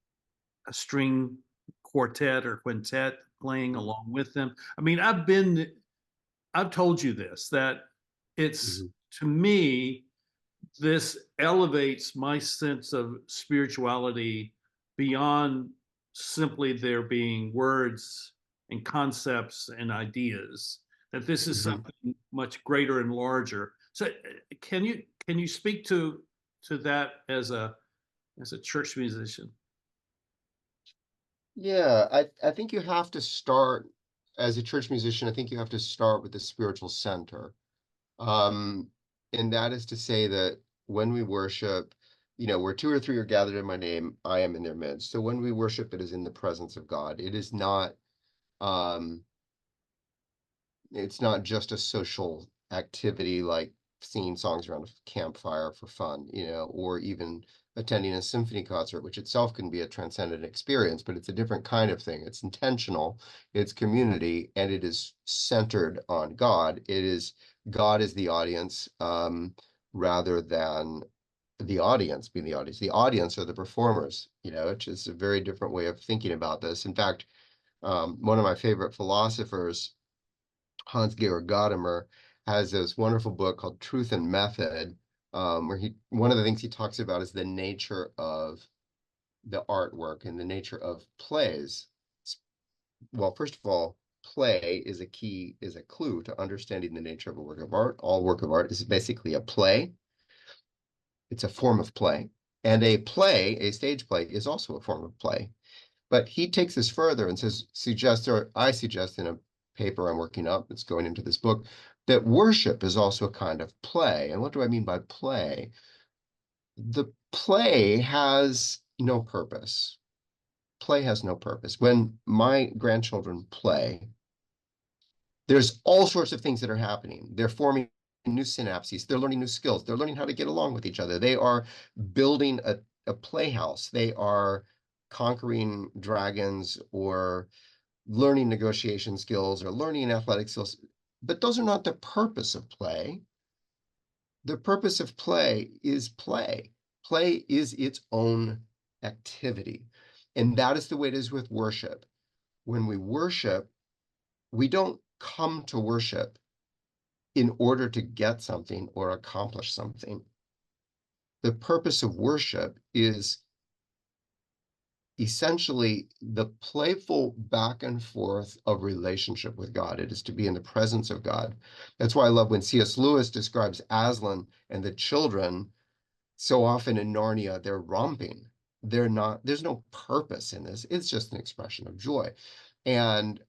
A: a string quartet or quintet playing along with them? I mean, I've told you this, that it's,
B: Hmm.
A: to me, this elevates my sense of spirituality beyond simply there being words and concepts and ideas, that this is
B: Hmm.
A: something much greater and larger. So can you speak to that as a church musician?
B: Yeah, I think you have to start as a church musician. I think you have to start with the spiritual center. Um, and that is to say that when we worship, where two or three are gathered in my name, I am in their midst. So when we worship, it is in the presence of God. Um, it's not just a social activity like singing songs around a campfire for fun, or even attending a symphony concert, which itself can be a transcendent experience, but it's a different kind of thing. It's intentional, it's community, and it is centered on God. God is the audience, rather than the audience being the audience. The audience are the performers, which is a very different way of thinking about this. In fact, one of my favorite philosophers, Hans-Georg Gadamer, has this wonderful book called Truth and Method, where one of the things he talks about is the nature of the artwork and the nature of plays. Well, first of all, play is a clue to understanding the nature of a work of art. All work of art is basically a play. It's a form of play. And a stage play, is also a form of play. But he takes this further and I suggest in a paper I'm working up that's going into this book, that worship is also a kind of play. And what do I mean by play? The play has no purpose. Play has no purpose. When my grandchildren play, there's all sorts of things that are happening. They're forming new synapses. They're learning new skills. They're learning how to get along with each other. They are building a playhouse. They are conquering dragons, or learning negotiation skills, or learning athletic skills. But those are not the purpose of play. The purpose of play is play. Play is its own activity. And that is the way it is with worship. When we worship, we don't come to worship in order to get something or accomplish something. The purpose of worship is essentially the playful back and forth of relationship with God. It is to be in the presence of God. That's why I love when C.S. Lewis describes Aslan and the children. So often in Narnia, they're romping. There's no purpose in this. It's just an expression of joy. And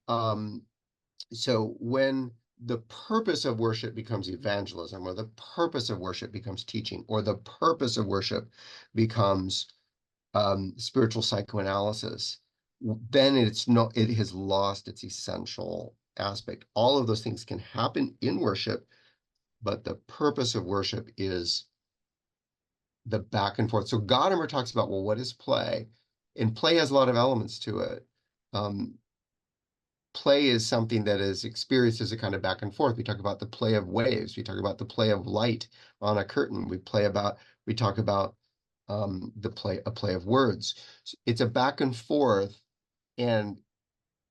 B: so when the purpose of worship becomes evangelism, or the purpose of worship becomes teaching, or the purpose of worship becomes spiritual psychoanalysis, then it has lost its essential aspect. All of those things can happen in worship, but the purpose of worship is the back and forth. So Gadamer talks about, well, what is play? And play has a lot of elements to it. Um, Play is something that is experienced as a kind of back and forth. We talk about the play of waves. We talk about the play of light on a curtain. We talk about a play of words. It's a back and forth. And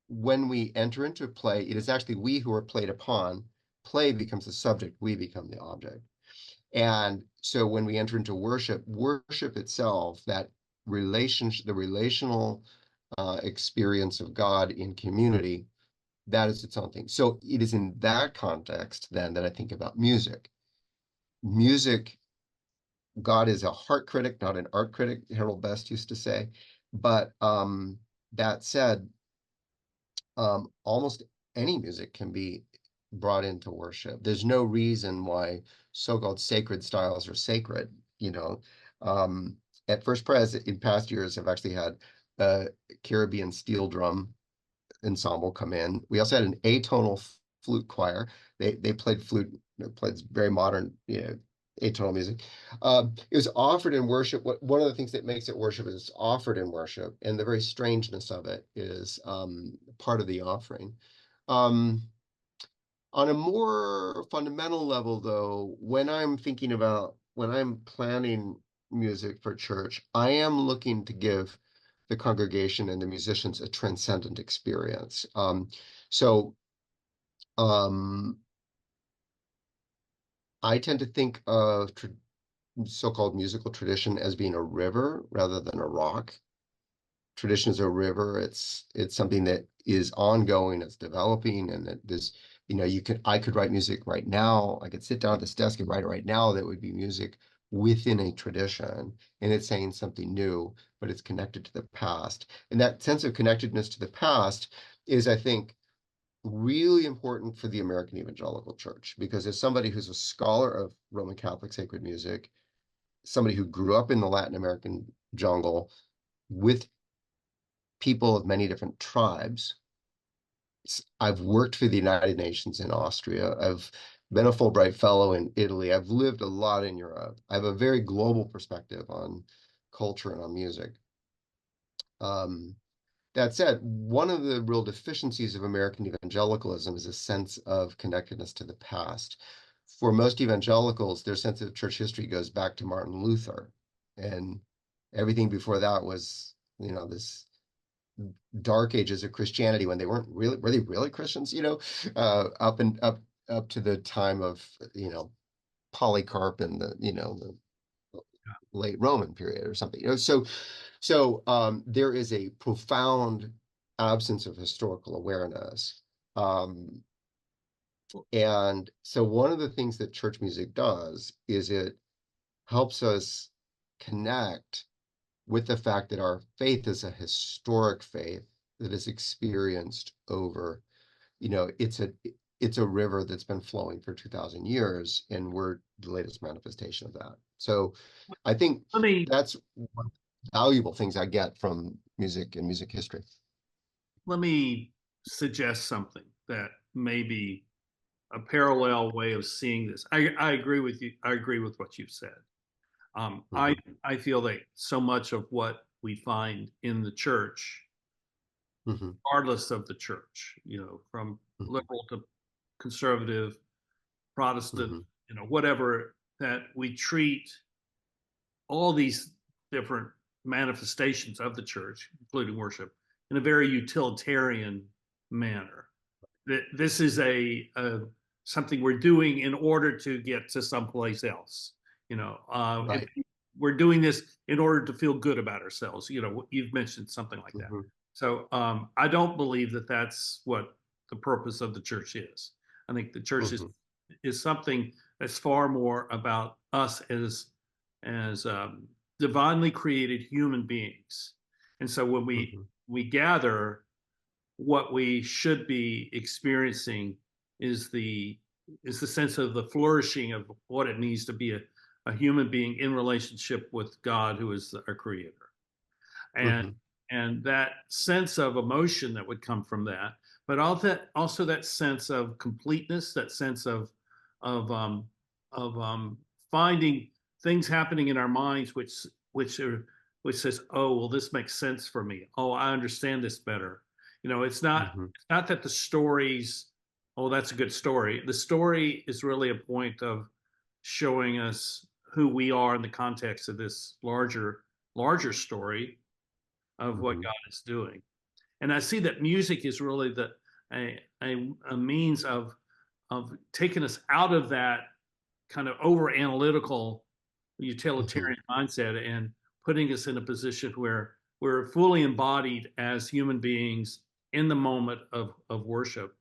B: when we enter into play, it is actually we who are played upon. Play becomes the subject, we become the object. And so when we enter into worship, worship itself, that relationship, the relational experience of God in community, that is its own thing. So it is in that context then that I think about music. Music, God is a heart critic, not an art critic, Harold Best used to say. But that said, almost any music can be brought into worship. There's no reason why so-called sacred styles are sacred, you know. At First Pres in past years have actually had a Caribbean steel drum ensemble come in. We also had an atonal flute choir. They played flute, played very modern, atonal music. It was offered in worship. One of the things that makes it worship is it's offered in worship, and the very strangeness of it is part of the offering. On a more fundamental level, though, when I'm planning music for church, I am looking to give the congregation and the musicians a transcendent experience. So I tend to think of so-called musical tradition as being a river rather than a rock. Tradition is a river. It's something that is ongoing, it's developing, and that this, I could write music right now. I could sit down at this desk and write it right now. That would be music within a tradition, and it's saying something new, but it's connected to the past. And that sense of connectedness to the past is, I think, really important for the American Evangelical Church, because as somebody who's a scholar of Roman Catholic sacred music, somebody who grew up in the Latin American jungle with people of many different tribes. I've worked for the United Nations in Austria. I've been a Fulbright Fellow in Italy. I've lived a lot in Europe. I have a very global perspective on culture and on music. That said, one of the real deficiencies of American evangelicalism is a sense of connectedness to the past. For most evangelicals, their sense of church history goes back to Martin Luther, and everything before that was, this dark ages of Christianity when they were they really Christians, up to the time of, Polycarp and the late Roman period or something. So there is a profound absence of historical awareness. And so one of the things that church music does is it helps us connect with the fact that our faith is a historic faith that is experienced over, it's a river that's been flowing for 2,000 years, and we're the latest manifestation of that. So I think
A: Let me
B: that's one of the valuable things I get from music and music history.
A: let me suggest something that may be a parallel way of seeing this. I agree with you. I agree with what you've said.
B: Mm-hmm.
A: I feel that so much of what we find in the church,
B: Mm-hmm.
A: regardless of the church, from liberal to conservative, Protestant,
B: Mm-hmm.
A: whatever, that we treat all these different manifestations of the church, including worship, in a very utilitarian manner. That this is a something we're doing in order to get to someplace else.
B: Right.
A: We're doing this in order to feel good about ourselves. You've mentioned something like that.
B: Mm-hmm.
A: So I don't believe that that's what the purpose of the church is. I think the church
B: Mm-hmm.
A: is something that's far more about us as divinely created human beings. And so when
B: Mm-hmm.
A: we gather, what we should be experiencing is the sense of the flourishing of what it means to be a human being in relationship with God, who is our creator. And
B: Mm-hmm.
A: and that sense of emotion that would come from that, but also that sense of completeness, that sense of um, of finding things happening in our minds which says, oh well, this makes sense for me. Oh, I understand this better.
B: Mm-hmm.
A: It's not that the stories, oh, that's a good story. The story is really a point of showing us who we are in the context of this larger story of what
B: Mm-hmm.
A: God is doing. And I see that music is really a means of taking us out of that kind of over analytical
B: Mm-hmm.
A: utilitarian mindset and putting us in a position where we're fully embodied as human beings in the moment of worship,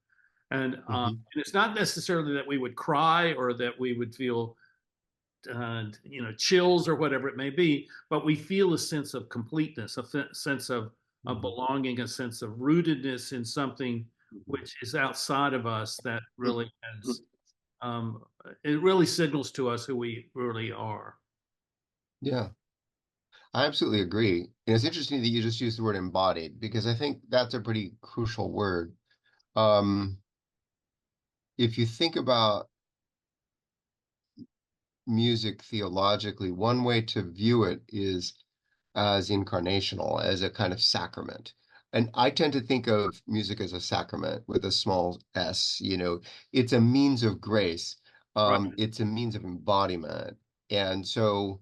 A: And it's not necessarily that we would cry or that we would feel chills or whatever it may be, but we feel a sense of completeness, sense of belonging, a sense of rootedness in something which is outside of us that really has, it really signals to us who we really are.
B: Yeah, I absolutely agree. And it's interesting that you just used the word embodied, because I think that's a pretty crucial word. If you think about music theologically, one way to view it is as incarnational, as a kind of sacrament. And I tend to think of music as a sacrament with a small s, it's a means of grace.
A: Right.
B: It's a means of embodiment. And so,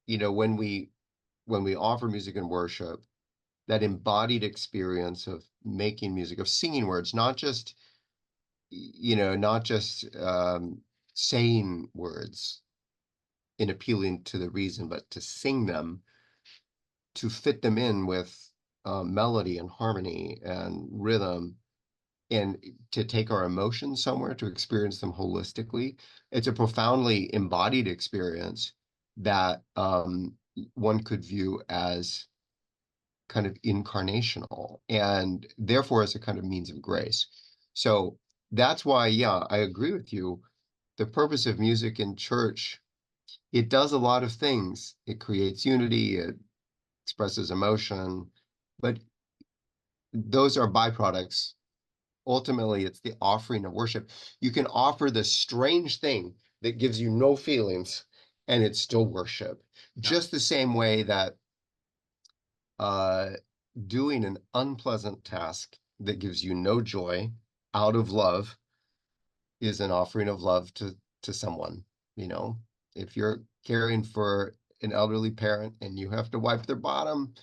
B: when we offer music and worship, that embodied experience of making music, of singing words, not just saying words in appealing to the reason, but to sing them, to fit them in with melody and harmony and rhythm, and to take our emotions somewhere to experience them holistically. It's a profoundly embodied experience that one could view as kind of incarnational, and therefore as a kind of means of grace. So that's why, yeah, I agree with you. The purpose of music in church, it does a lot of things. It creates unity, it expresses emotion, but those are byproducts. Ultimately, it's the offering of worship. You can offer the strange thing that gives you no feelings, and it's still worship.
A: Yeah.
B: Just the same way that uh, doing an unpleasant task that gives you no joy out of love is an offering of love to someone. If you're caring for an elderly parent and you have to wipe their bottom,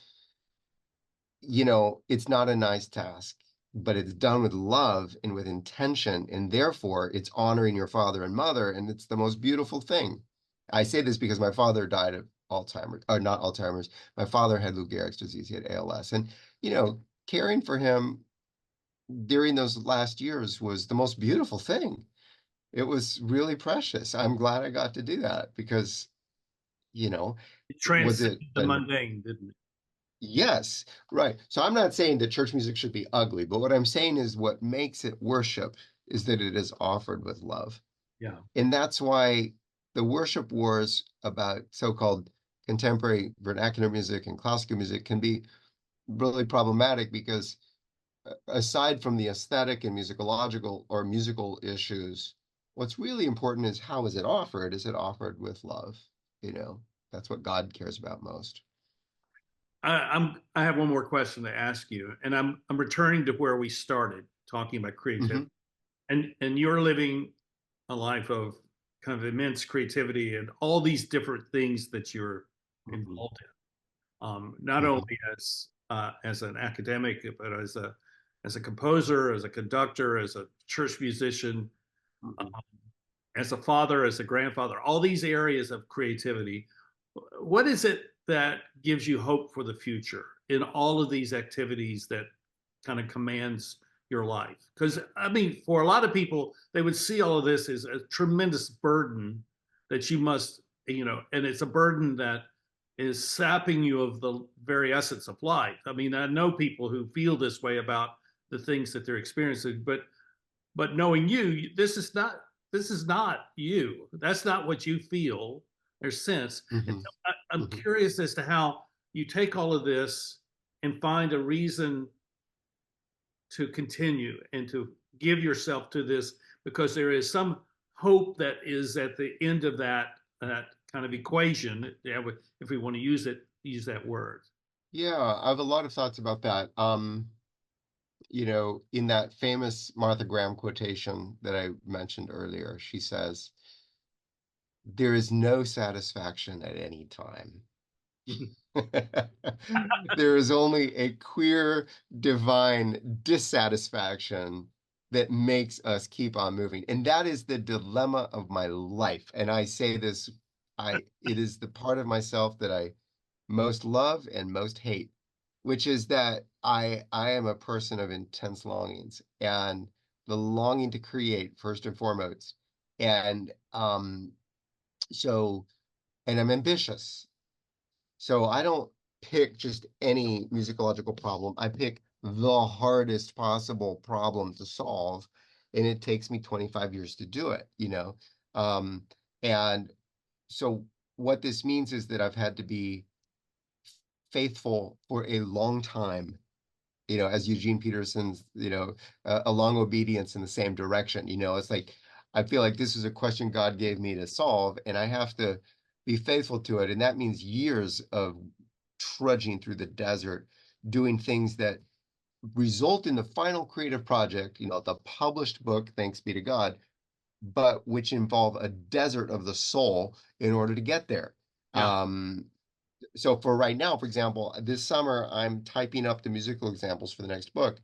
B: it's not a nice task, but it's done with love and with intention, and therefore it's honoring your father and mother, and it's the most beautiful thing. I say this because my father died of Alzheimer's, or not Alzheimer's. My father had Lou Gehrig's disease. He had ALS, and caring for him during those last years was the most beautiful thing. It was really precious. I'm glad I got to do that because,
A: It
B: was it
A: transcended the
B: an
A: mundane, didn't it?
B: Yes, right. So I'm not saying that church music should be ugly, but what I'm saying is what makes it worship is that it is offered with love.
A: Yeah.
B: And that's why the worship wars about so-called contemporary vernacular music and classical music can be really problematic, because aside from the aesthetic and musicological or musical issues, what's really important is how is it offered? Is it offered with love? That's what God cares about most.
A: I have one more question to ask you, and I'm returning to where we started talking about creativity.
B: Mhm,
A: And you're living a life of kind of immense creativity and all these different things that you're
B: mhm,
A: involved in. Not
B: mhm,
A: only as an academic, but as a composer, as a conductor, as a church musician, uh,
B: mhm.
A: as a father, as a grandfather, all these areas of creativity. What is it that gives you hope for the future in all of these activities that kind of commands your life? Because I mean, for a lot of people, they would see all of this as a tremendous burden that you must, and it's a burden that is sapping you of the very essence of life. I mean, I know people who feel this way about the things that they're experiencing, but knowing you, this is not you. That's not what you feel or sense. And
B: Mhm,
A: so I'm
B: mhm.
A: curious as to how you take all of this and find a reason to continue and to give yourself to this, because there is some hope that is at the end of that kind of equation. If we want to use that word.
B: Yeah, I have a lot of thoughts about that. In that famous Martha Graham quotation that I mentioned earlier, she says, "There is no satisfaction at any time." There is only a queer, divine dissatisfaction that makes us keep on moving. And that is the dilemma of my life. And I say this, it is the part of myself that I most love and most hate, which is that I am a person of intense longings. And the longing to create first and foremost. And so, and I'm ambitious. So I don't pick just any musicological problem. I pick the hardest possible problem to solve, and it takes me 25 years to do it, you know. Um, and so what this means is that I've had to be faithful for a long time, you know, as Eugene Peterson's, you know, a long obedience in the same direction. You know, it's like, I feel like this is a question God gave me to solve, and I have to be faithful to it. And that means years of trudging through the desert, doing things that result in the final creative project, you know, the published book, thanks be to God, but which involve a desert of the soul in order to get there.
A: Yeah.
B: So for right now, for example, this summer I'm typing up the musical examples for the next book.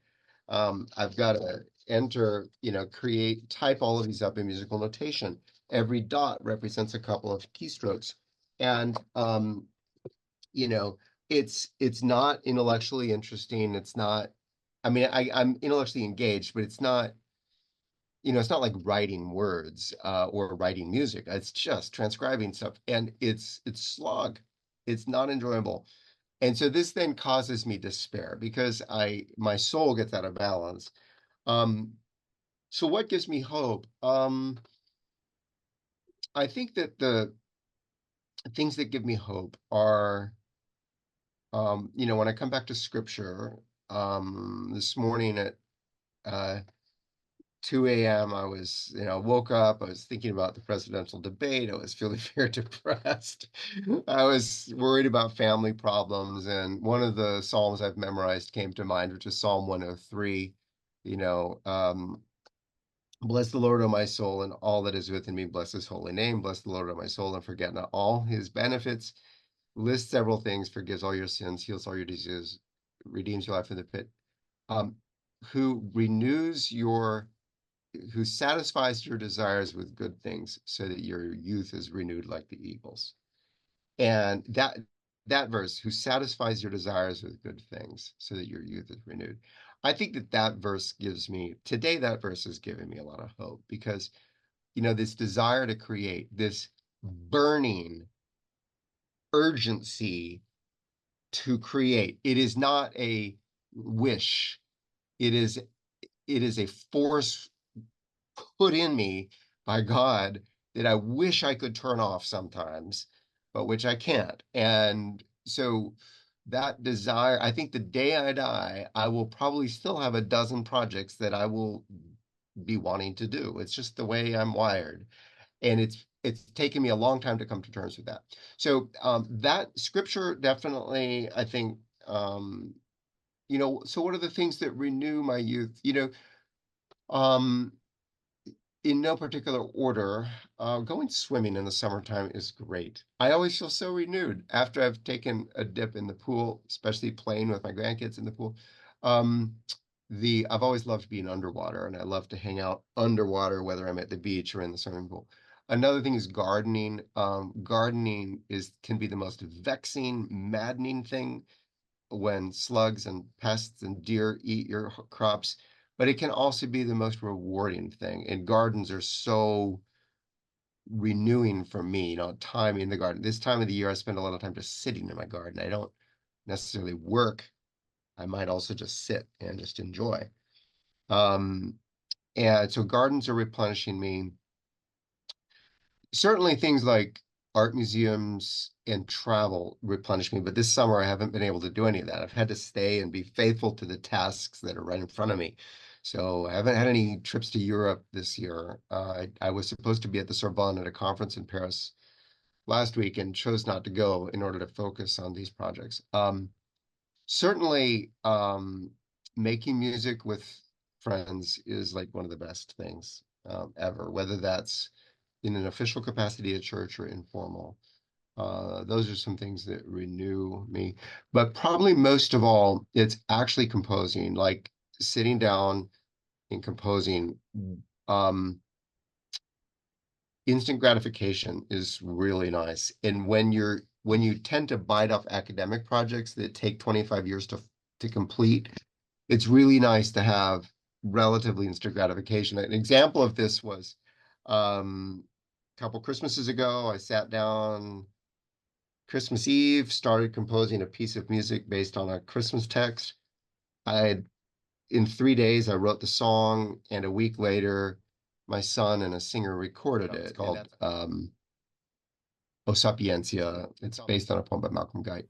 B: I've got to enter, you know, create, type all of these up in musical notation. Every dot represents a couple of keystrokes. And you know, it's not intellectually interesting. It's not, I mean, I'm intellectually engaged, but it's not, you know, it's not like writing words or writing music. It's just transcribing stuff, and it's slog. It's not enjoyable. And so this then causes me despair because my soul gets out of balance. Um, so what gives me hope? I think that the things that give me hope are, you know, when I come back to scripture, this morning at uh, 2 a.m. I was, you know, woke up, I was thinking about the presidential debate. I was feeling very depressed. I was worried about family problems. And one of the Psalms I've memorized came to mind, which is Psalm 103. You know, bless the Lord, O my soul, and all that is within me. Bless his holy name. Bless the Lord, O my soul, and forget not all his benefits. List several things, forgives all your sins, heals all your diseases, redeems your life from the pit. Um, who renews your who satisfies your desires with good things so that your youth is renewed like the eagles. And that verse, who satisfies your desires with good things so that your youth is renewed. I think that verse gives me, today that verse has given me a lot of hope because, you know, this desire to create, this burning urgency to create, it is not a wish, it is a force put in me by God that I wish I could turn off sometimes, but which I can't. And so that desire, I think the day I die, I will probably still have a dozen projects that I will be wanting to do. It's just the way I'm wired. And it's taken me a long time to come to terms with that. So that scripture definitely, I think, you know, so what are the things that renew my youth? You know, um, in no particular order, going swimming in the summertime is great. I always feel so renewed after I've taken a dip in the pool, especially playing with my grandkids in the pool. Um, I've always loved being underwater, and I love to hang out underwater, whether I'm at the beach or in the swimming pool. Another thing is gardening. Gardening can be the most vexing, maddening thing when slugs and pests and deer eat your crops, but it can also be the most rewarding thing. And gardens are so renewing for me, you know, time in the garden. This time of the year, I spend a lot of time just sitting in my garden. I don't necessarily work. I might also just sit and just enjoy. Um, and so gardens are replenishing me. Certainly things like art museums and travel replenish me, but this summer I haven't been able to do any of that. I've had to stay and be faithful to the tasks that are right in front of me. So I haven't had any trips to Europe this year. I was supposed to be at the Sorbonne at a conference in Paris last week and chose not to go in order to focus on these projects. Certainly, making music with friends is like one of the best things ever, whether that's in an official capacity at church or informal. Those are some things that renew me. But probably most of all, it's actually composing, like sitting down and composing. Um, Instant gratification is really nice. And when you tend to bite off academic projects that take 25 years to complete, it's really nice to have relatively instant gratification. An example of this was a couple Christmases ago, I sat down Christmas Eve, started composing a piece of music based on a Christmas text. In 3 days, I wrote the song, and a week later, my son and a singer recorded it. It's called O Sapientia. It's based on a poem by Malcom Guite.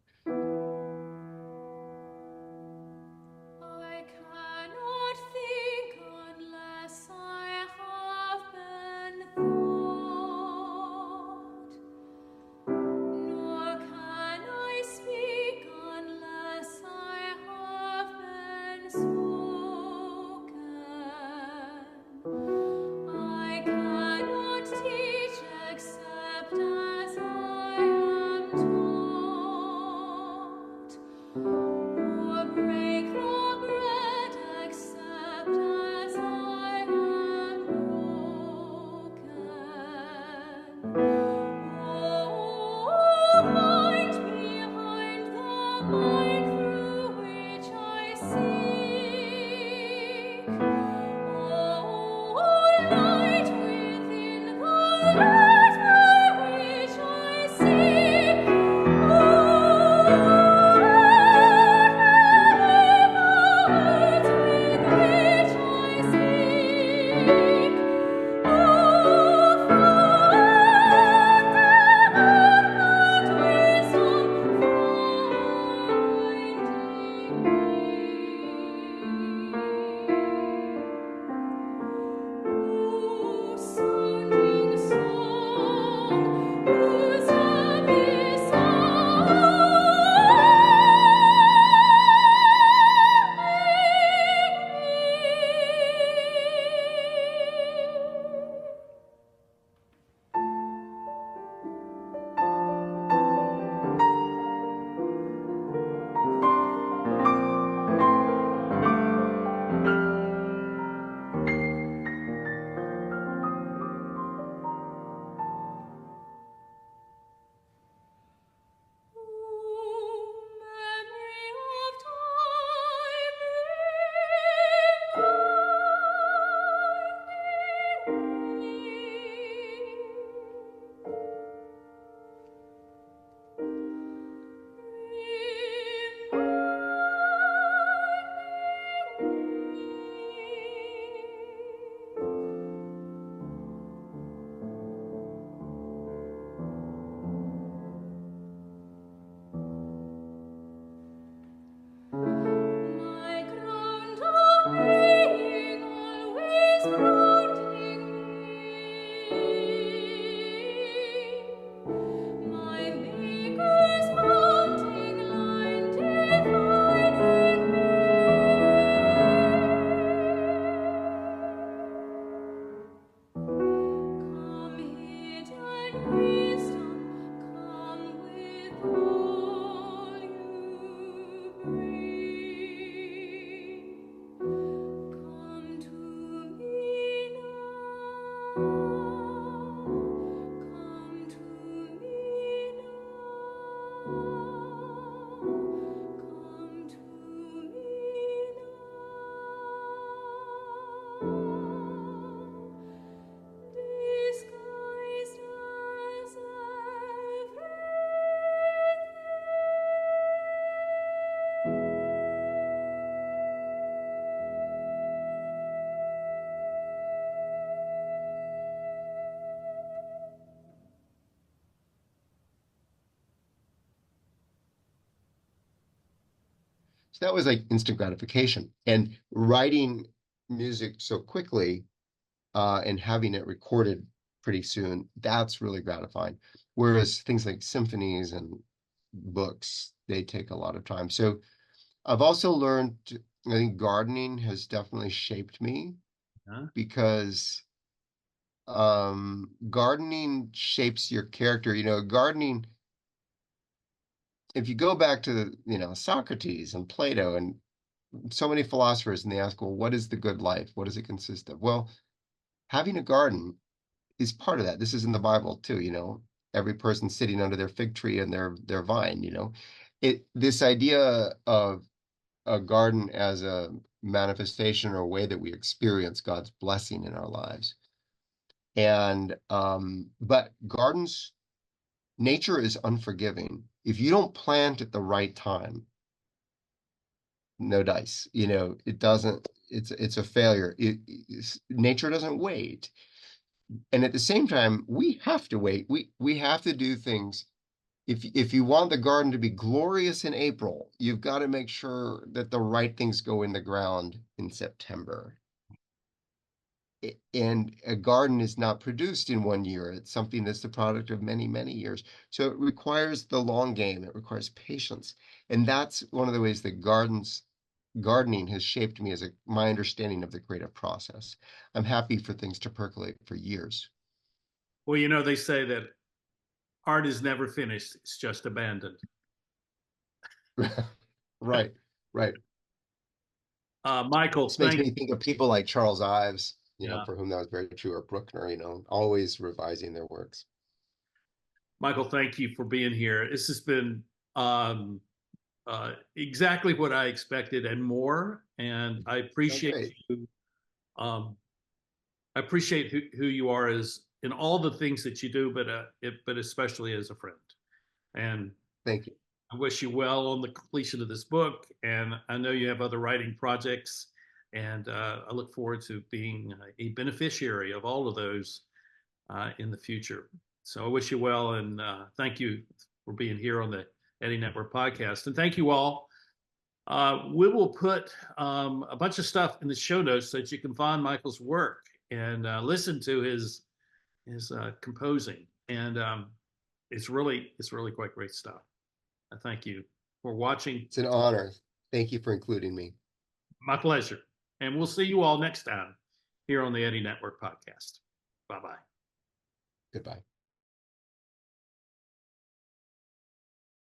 B: So that was like instant gratification. And writing music so quickly and having it recorded pretty soon, that's really gratifying. Whereas things like symphonies and books, they take a lot of time. So I've also learned, I think gardening has definitely shaped me because gardening shapes your character. Gardening, if you go back to, Socrates and Plato and so many philosophers, and they ask, well, what is the good life? What does it consist of? Well, having a garden is part of that. This is in the Bible too, every person sitting under their fig tree and their vine, this idea of a garden as a manifestation or a way that we experience God's blessing in our lives. And but gardens, nature is unforgiving. If you don't plant at the right time, no dice. It doesn't. It's a failure. Nature doesn't wait. And at the same time, we have to wait. We have to do things. If you want the garden to be glorious in April, you've got to make sure that the right things go in the ground in September. And a garden is not produced in 1 year. It's something that's the product of many, many years. So it requires the long game. It requires patience. And that's one of the ways that gardening has shaped me as my understanding of the creative process. I'm happy for things to percolate for years.
A: Well, they say that art is never finished, it's just abandoned.
B: Right, right.
A: Micheal,
B: This makes me think of people like Charles Ives,
A: yeah.
B: for whom that was very true, or Bruckner, always revising their works.
A: Micheal, thank you for being here. This has been exactly what I expected and more. And I appreciate you. I appreciate who you are as in all the things that you do, but especially as a friend. And
B: thank you.
A: I wish you well on the completion of this book. And I know you have other writing projects. And I look forward to being a beneficiary of all of those in the future. So I wish you well, and thank you for being here on the Eddie Network podcast. And thank you all. We will put a bunch of stuff in the show notes so that you can find Micheal's work and listen to his composing. And it's really quite great stuff. Thank you for watching.
B: It's an honor. Thank you for including me.
A: My pleasure. And we'll see you all next time here on the Eddie Network podcast. Bye-bye.
B: Goodbye.